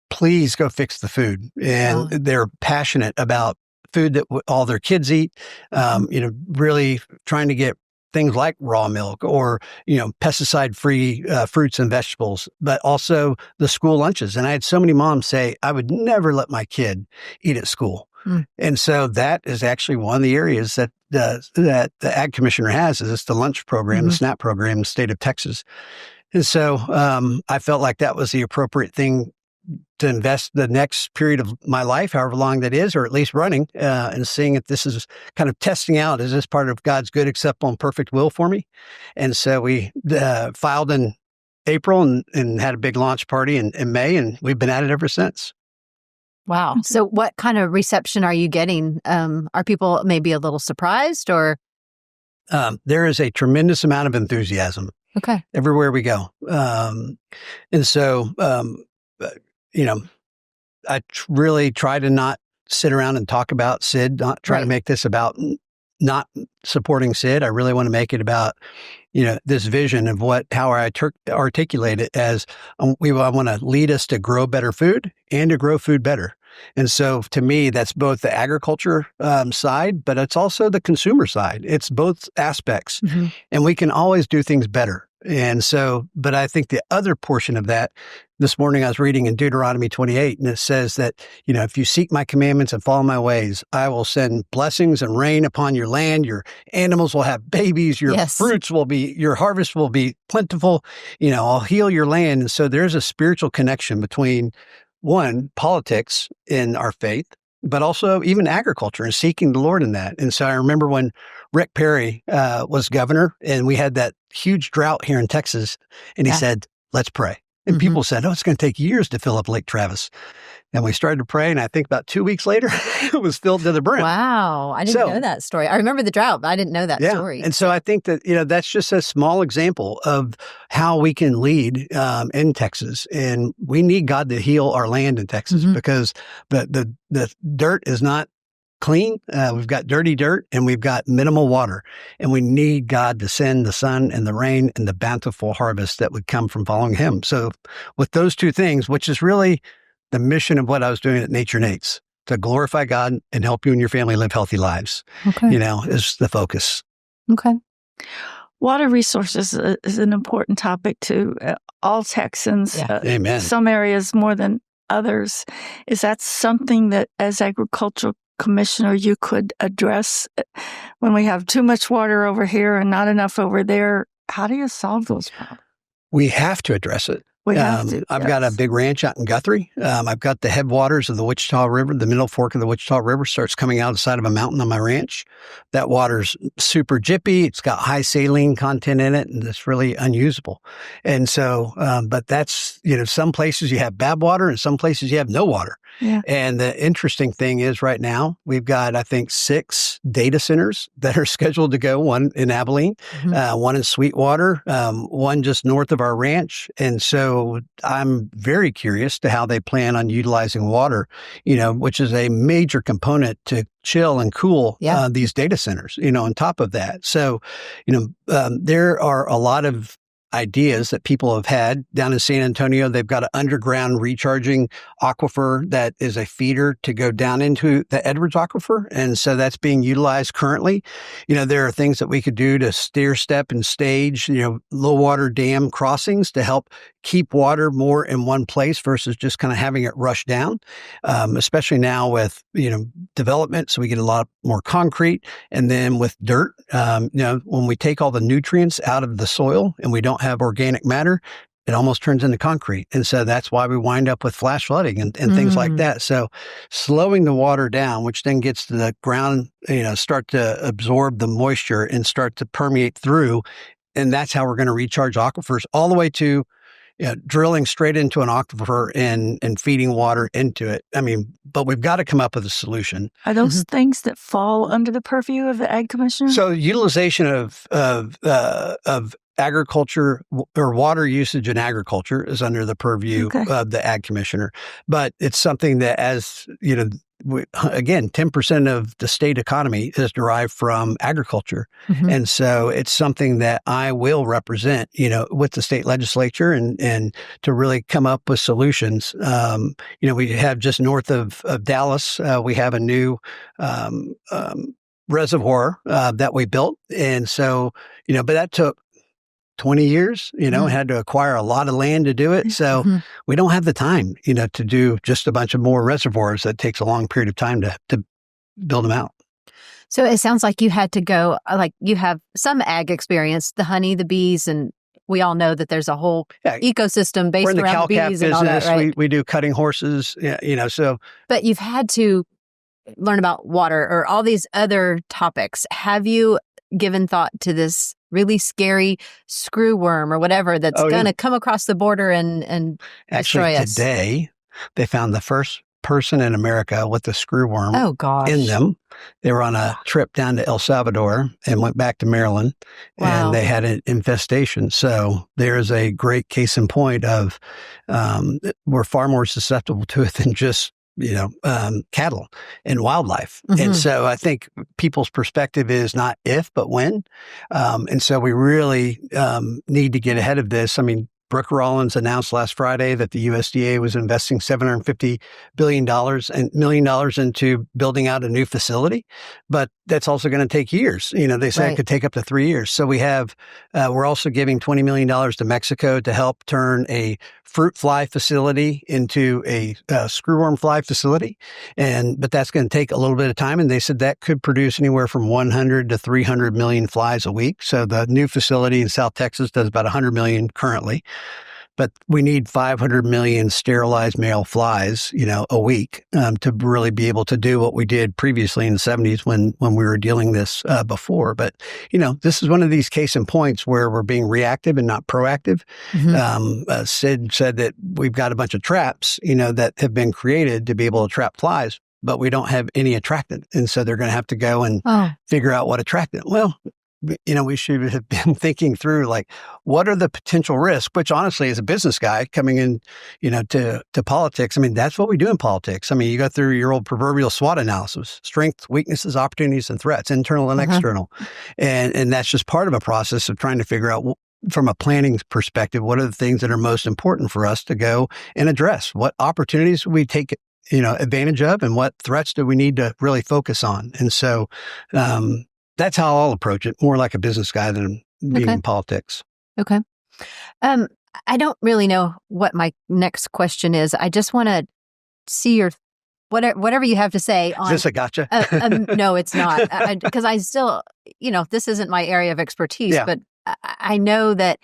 Speaker 4: please go fix the food. And they're passionate about food that all their kids eat, really trying to get things like raw milk or, pesticide-free fruits and vegetables, but also the school lunches. And I had so many moms say, I would never let my kid eat at school. And so that is actually one of the areas that the Ag Commissioner has is the lunch program, the SNAP program in the state of Texas. And so I felt like that was the appropriate thing to invest the next period of my life, however long that is, or at least running, and seeing if this is kind of testing out, is this part of God's good, acceptable, and perfect will for me? And so we filed in April and had a big launch party in May, and we've been at it ever since.
Speaker 1: Wow. So what kind of reception are you getting? Are people maybe a little surprised or?
Speaker 4: There is a tremendous amount of enthusiasm.
Speaker 1: Okay.
Speaker 4: Everywhere we go. And so, I really try to not sit around and talk about SID, not try to make this about not supporting SID. I really want to make it about, this vision of how I articulate it as I want to lead us to grow better food and to grow food better. And so to me, that's both the agriculture side, but it's also the consumer side. It's both aspects, and we can always do things better. And so, but I think the other portion of that, this morning I was reading in Deuteronomy 28, and it says that, if you seek my commandments and follow my ways, I will send blessings and rain upon your land. Your animals will have babies. Your your harvest will be plentiful. I'll heal your land. And so there's a spiritual connection between one, politics in our faith, but also even agriculture and seeking the Lord in that. And so I remember when Rick Perry was governor and we had that huge drought here in Texas, and he said, let's pray. And people said, it's going to take years to fill up Lake Travis. And we started to pray, and I think about 2 weeks later, it was filled to the brim.
Speaker 1: Wow. I didn't know that story. I remember the drought, but I didn't know that story.
Speaker 4: And so I think that, that's just a small example of how we can lead in Texas. And we need God to heal our land in Texas because the dirt is not clean. We've got dirty dirt and we've got minimal water, and we need God to send the sun and the rain and the bountiful harvest that would come from following him. So with those two things, which is really the mission of what I was doing at Nature Nate's, to glorify God and help you and your family live healthy lives, is the focus.
Speaker 1: Okay.
Speaker 2: Water resources is an important topic to all Texans.
Speaker 1: Yeah.
Speaker 4: Amen.
Speaker 2: Some areas more than others. Is that something that as agricultural commissioner you could address when we have too much water over here and not enough over there? How do you solve those problems?
Speaker 4: We have to address it. I've got a big ranch out in Guthrie. I've got the headwaters of the Wichita River. The middle fork of the Wichita River starts coming out of the side of a mountain on my ranch. That water's super jippy. It's got high saline content in it, and it's really unusable. And so, but that's, some places you have bad water and some places you have no water.
Speaker 2: Yeah.
Speaker 4: And the interesting thing is right now, we've got, I think, 6 data centers that are scheduled to go, one in Abilene, one in Sweetwater, one just north of our ranch. And so I'm very curious to how they plan on utilizing water, which is a major component to chill and cool these data centers, on top of that. So, there are a lot of ideas that people have had down in San Antonio. They've got an underground recharging aquifer that is a feeder to go down into the Edwards Aquifer. And so that's being utilized currently. There are things that we could do to stair step and stage, low water dam crossings to help keep water more in one place versus just kind of having it rush down, especially now with, development. So we get a lot more concrete. And then with dirt, when we take all the nutrients out of the soil and we don't have organic matter, it almost turns into concrete. And so that's why we wind up with flash flooding and things like that. So slowing the water down, which then gets to the ground, start to absorb the moisture and start to permeate through. And that's how we're going to recharge aquifers all the way to drilling straight into an aquifer and feeding water into it. I mean, but we've got to come up with a solution.
Speaker 2: Are those things that fall under the purview of the Ag Commissioner?
Speaker 4: So utilization of agriculture or water usage in agriculture is under the purview of the ag commissioner. But it's something that, as you know, again, 10% of the state economy is derived from agriculture. Mm-hmm. And so it's something that I will represent, with the state legislature and to really come up with solutions. We have just north of Dallas, we have a new reservoir that we built. And so, but that took 20 years, had to acquire a lot of land to do it. So we don't have the time, to do just a bunch of more reservoirs. That takes a long period of time to build them out.
Speaker 1: So it sounds like you had to go, like you have some ag experience, the honey, the bees, and we all know that there's a whole ecosystem based around the bees and all that, right?
Speaker 4: We do cutting horses, so.
Speaker 1: But you've had to learn about water or all these other topics. Have you given thought to this really scary screw worm or whatever that's going to come across the border and destroy us?
Speaker 4: Today, they found the first person in America with a screw worm in them. They were on a trip down to El Salvador and went back to Maryland, and they had an infestation. So there is a great case in point of we're far more susceptible to it than just cattle and wildlife. Mm-hmm. And so I think people's perspective is not if, but when. And so we really need to get ahead of this. I mean, Brooke Rollins announced last Friday that the USDA was investing $750 million into building out a new facility, but that's also going to take years. They say it could take up to 3 years. So we're also giving $20 million to Mexico to help turn a fruit fly facility into a screwworm fly facility. But that's going to take a little bit of time. And they said that could produce anywhere from 100 to 300 million flies a week. So the new facility in South Texas does about 100 million currently. But we need 500 million sterilized male flies, a week to really be able to do what we did previously in the 70s when we were dealing this before. But, this is one of these case in points where we're being reactive and not proactive. Mm-hmm. Sid said that we've got a bunch of traps, that have been created to be able to trap flies, but we don't have any attractant. And so they're going to have to go and figure out what attractant. Well, we should have been thinking through, like, what are the potential risks, which honestly, as a business guy coming in, to politics, I mean, that's what we do in politics. I mean, you go through your old proverbial SWOT analysis: strengths, weaknesses, opportunities, and threats, internal and external. And that's just part of a process of trying to figure out, from a planning perspective, what are the things that are most important for us to go and address? What opportunities we take advantage of, and what threats do we need to really focus on? And so, that's how I'll approach it, more like a business guy than being in politics.
Speaker 1: Okay. I don't really know what my next question is. I just want to see your whatever you have to say on.
Speaker 4: Is this a gotcha?
Speaker 1: No, it's not. Because I still, this isn't my area of expertise, but I know that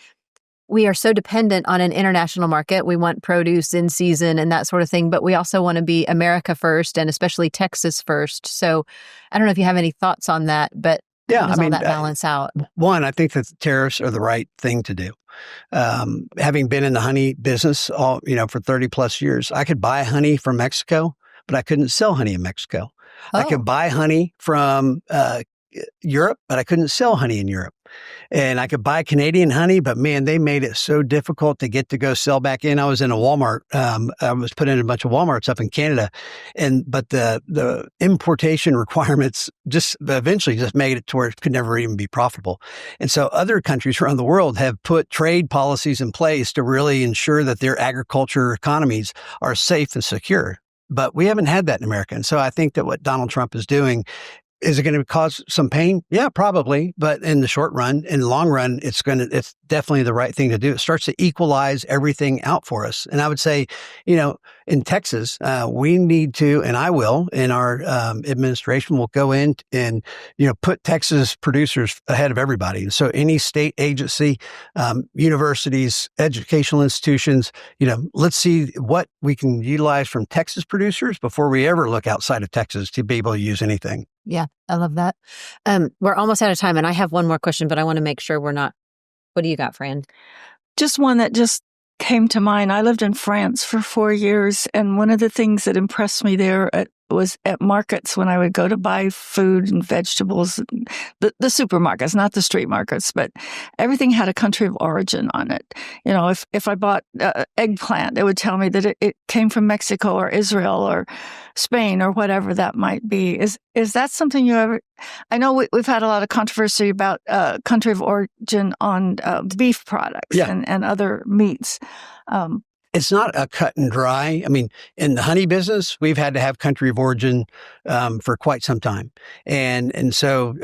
Speaker 1: we are so dependent on an international market. We want produce in season and that sort of thing, but we also want to be America first, and especially Texas first. So I don't know if you have any thoughts on that, but how does all that balance out?
Speaker 4: One, I think that the tariffs are the right thing to do. Having been in the honey business for 30 plus years, I could buy honey from Mexico, but I couldn't sell honey in Mexico. I could buy honey from Europe, but I couldn't sell honey in Europe. And I could buy Canadian honey, but man, they made it so difficult to get to go sell back in. I was in a Walmart. I was put in a bunch of Walmarts up in Canada, but the importation requirements just eventually just made it to where it could never even be profitable. And so other countries around the world have put trade policies in place to really ensure that their agriculture economies are safe and secure. But we haven't had that in America. And so I think that what Donald Trump is doing, is it going to cause some pain? Yeah, probably. But in the short run, in the long run, it's definitely the right thing to do. It starts to equalize everything out for us. And I would say, in Texas, we need to, and I will, in our administration, will go in and, put Texas producers ahead of everybody. So any state agency, universities, educational institutions, let's see what we can utilize from Texas producers before we ever look outside of Texas to be able to use anything.
Speaker 1: Yeah, I love that. We're almost out of time, and I have one more question, but I want to make sure we're not. What do you got, Fran?
Speaker 2: Just one that just came to mind. I lived in France for 4 years, and one of the things that impressed me there was at markets when I would go to buy food and vegetables, the supermarkets, not the street markets, but everything had a country of origin on it. You know, if I bought eggplant, it would tell me that it came from Mexico or Israel or Spain or whatever that might be. Is that something you ever? I know we've had a lot of controversy about country of origin on beef products and other meats.
Speaker 4: It's not a cut and dry. I mean, in the honey business, we've had to have country of origin for quite some time. And so,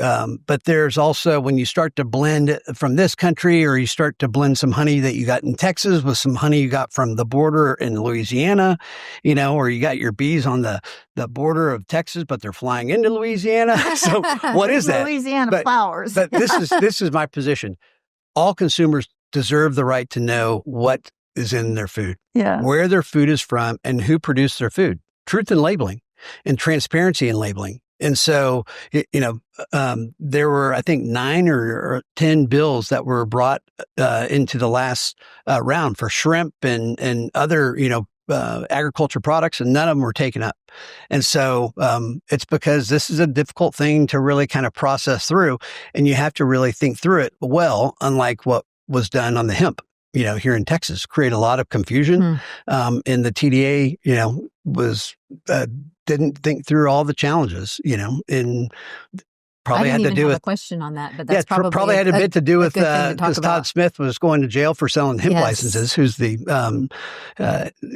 Speaker 4: but there's also when you start to blend from this country, or you start to blend some honey that you got in Texas with some honey you got from the border in Louisiana, you know, or you got your bees on the border of Texas, but they're flying into Louisiana. So what is that?
Speaker 2: Louisiana flowers.
Speaker 4: But this is my position. All consumers deserve the right to know what is in their food, where their food is from, and who produced their food. Truth in labeling and transparency in labeling. And so, you know, there were, I think, 9 or 10 bills that were brought into the last round for shrimp and other, you know, agriculture products, and none of them were taken up. And so it's because this is a difficult thing to really kind of process through, and you have to really think through it well, unlike what was done on the hemp. You know, here in Texas, create a lot of confusion. And the TDA, you know, didn't think through all the challenges, you know, and probably had to do with
Speaker 1: a question on that, but that's
Speaker 4: probably had a bit to do with because Todd Smith was going to jail for selling hemp licenses. Who's the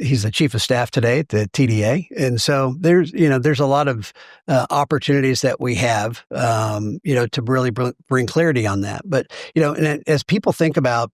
Speaker 4: he's the chief of staff today at the TDA, and so there's a lot of opportunities that we have, you know, to really bring clarity on that. But you know, and as people think about.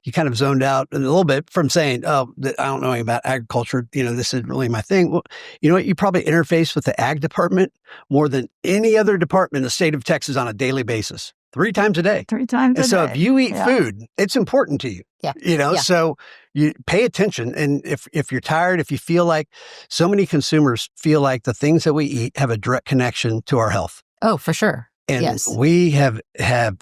Speaker 4: You kind of zoned out a little bit from saying, oh, I don't know anything about agriculture. You know, this isn't really my thing. Well, you know what? You probably interface with the ag department more than any other department in the state of Texas on a daily basis, 3 times a day.
Speaker 2: 3 times a day.
Speaker 4: So if you eat food, it's important to you.
Speaker 1: Yeah.
Speaker 4: You know, so you pay attention. And if you're tired, if you feel like so many consumers feel like the things that we eat have a direct connection to our health.
Speaker 1: Oh, for sure.
Speaker 4: And we have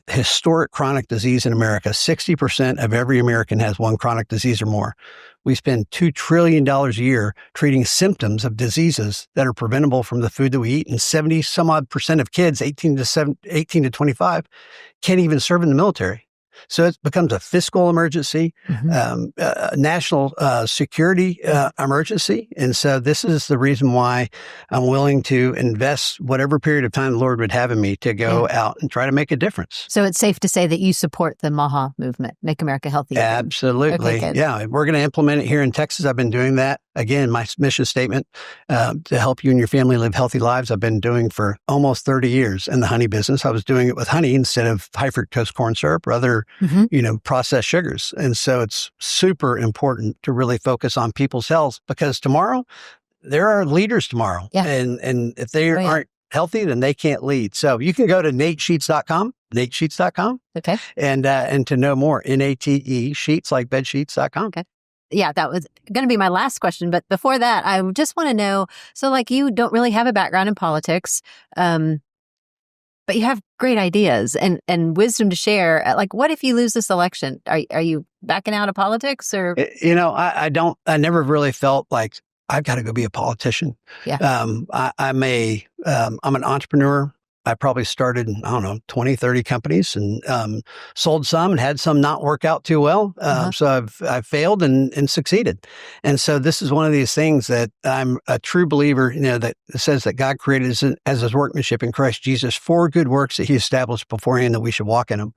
Speaker 4: historic chronic disease in America. 60% of every American has one chronic disease or more. We spend $2 trillion a year treating symptoms of diseases that are preventable from the food that we eat. And 70 some odd percent of kids, 18 to 25, can't even serve in the military. So it becomes a fiscal emergency, a national security emergency. And so this is the reason why I'm willing to invest whatever period of time the Lord would have in me to go out and try to make a difference.
Speaker 1: So it's safe to say that you support the MAHA movement, Make America Healthy.
Speaker 4: Absolutely.
Speaker 1: Okay,
Speaker 4: yeah, we're going to implement it here in Texas. I've been doing that. Again, my mission statement, to help you and your family live healthy lives, I've been doing for almost 30 years in the honey business. I was doing it with honey instead of high fructose corn syrup or other, you know, processed sugars. And so it's super important to really focus on people's health, because tomorrow, there are leaders tomorrow. Yeah. And if they aren't healthy, then they can't lead. So you can go to natesheets.com,
Speaker 1: Okay.
Speaker 4: And to know more, NATE sheets, like bedsheets.com.
Speaker 1: Okay. Yeah, that was going to be my last question. But before that, I just want to know, so like you don't really have a background in politics, but you have great ideas and wisdom to share. Like, what if you lose this election? Are you backing out of politics, or? You know,
Speaker 4: I never really felt like I've got to go be a politician.
Speaker 1: Yeah.
Speaker 4: I'm an entrepreneur. I probably started, 20, 30 companies and sold some and had some not work out too well. So I've failed and succeeded. And so this is one of these things that I'm a true believer, you know, that says that God created us as his workmanship in Christ Jesus for good works that he established beforehand that we should walk in them.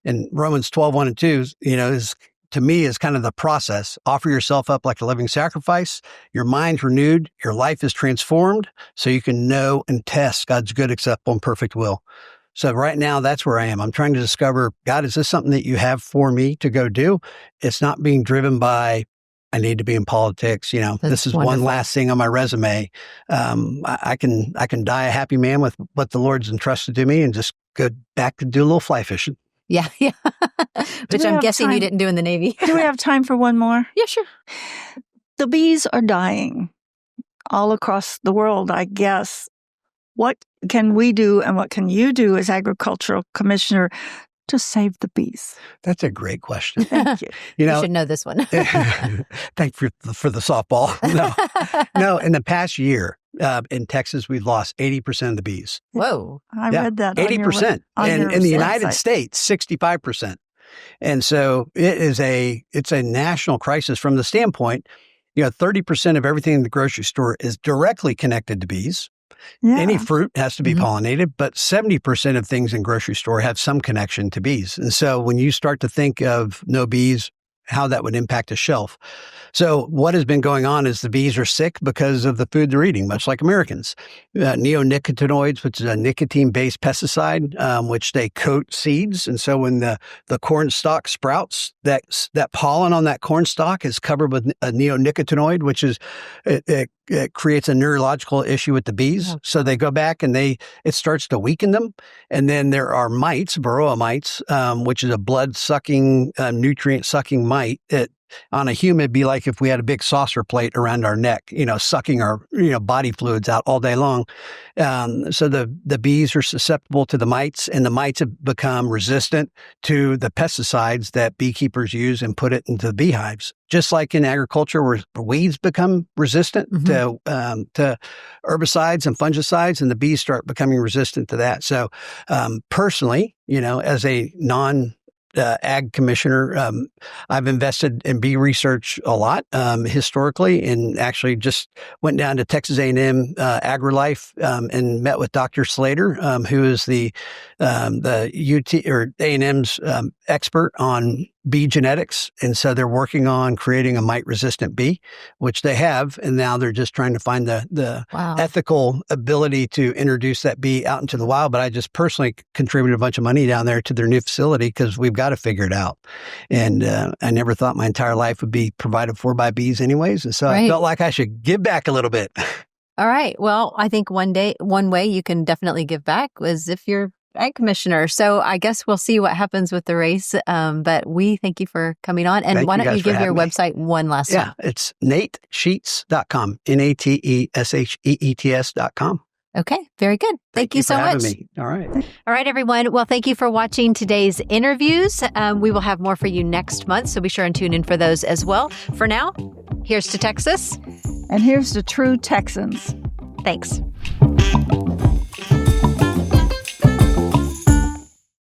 Speaker 4: And Romans 12:1-2, you know, to me is kind of the process. Offer yourself up like a living sacrifice. Your mind's renewed. Your life is transformed so you can know and test God's good, acceptable, and perfect will. So right now, that's where I am. I'm trying to discover, God, is this something that you have for me to go do? It's not being driven by, I need to be in politics. You know, this is wonderful. One last thing on my resume. I can die a happy man with what the Lord's entrusted to me and just go back to do a little fly fishing.
Speaker 1: Yeah. Which I'm guessing you didn't do in the Navy.
Speaker 2: Do we have time for one more?
Speaker 1: Yeah, sure.
Speaker 2: The bees are dying all across the world, I guess. What can we do and what can you do as agricultural commissioner to save the bees?
Speaker 4: That's a great question.
Speaker 2: Thank you.
Speaker 1: You should know this one.
Speaker 4: Thank you for the softball. No, in the past year, in Texas, we've lost 80% of the bees.
Speaker 1: Whoa.
Speaker 2: I read that.
Speaker 4: 80%. And in the United States, 65%. And so it's a national crisis from the standpoint, 30% of everything in the grocery store is directly connected to bees. Yeah. Any fruit has to be pollinated, but 70% of things in grocery store have some connection to bees. And so when you start to think of no bees, how that would impact a shelf. So what has been going on is the bees are sick because of the food they're eating, much like Americans. Neonicotinoids, which is a nicotine-based pesticide, which they coat seeds. And so when the corn stalk sprouts, that pollen on that corn stalk is covered with a neonicotinoid, which is it creates a neurological issue with the bees. Oh. So they go back and it starts to weaken them. And then there are mites, varroa mites, which is a blood-sucking, nutrient-sucking mite that on a human, it'd be like if we had a big saucer plate around our neck, sucking our, body fluids out all day long. So the bees are susceptible to the mites, and the mites have become resistant to the pesticides that beekeepers use and put it into the beehives. Just like in agriculture, where weeds become resistant to herbicides and fungicides, and the bees start becoming resistant to that. So personally, as a ag commissioner, I've invested in bee research a lot historically, and actually just went down to Texas A&M AgriLife and met with Dr. Slater, who is the UT or A&M's expert on bee genetics. And so they're working on creating a mite-resistant bee, which they have. And now they're just trying to find the ethical ability to introduce that bee out into the wild. But I just personally contributed a bunch of money down there to their new facility because we've got to figure it out. And I never thought my entire life would be provided for by bees anyways. And so I felt like I should give back a little bit.
Speaker 1: All right. Well, I think one way you can definitely give back was if you're ag commissioner. So I guess we'll see what happens with the race. But we thank you for coming on. And why don't you give your website one last time?
Speaker 4: Yeah, it's NateSheets.com, NateSheets.com.
Speaker 1: Okay, very good. Thank you so much.
Speaker 4: Me. All right.
Speaker 1: All right, everyone. Well, thank you for watching today's interviews. We will have more for you next month, so be sure and tune in for those as well. For now, here's to Texas.
Speaker 2: And here's to true Texans.
Speaker 1: Thanks.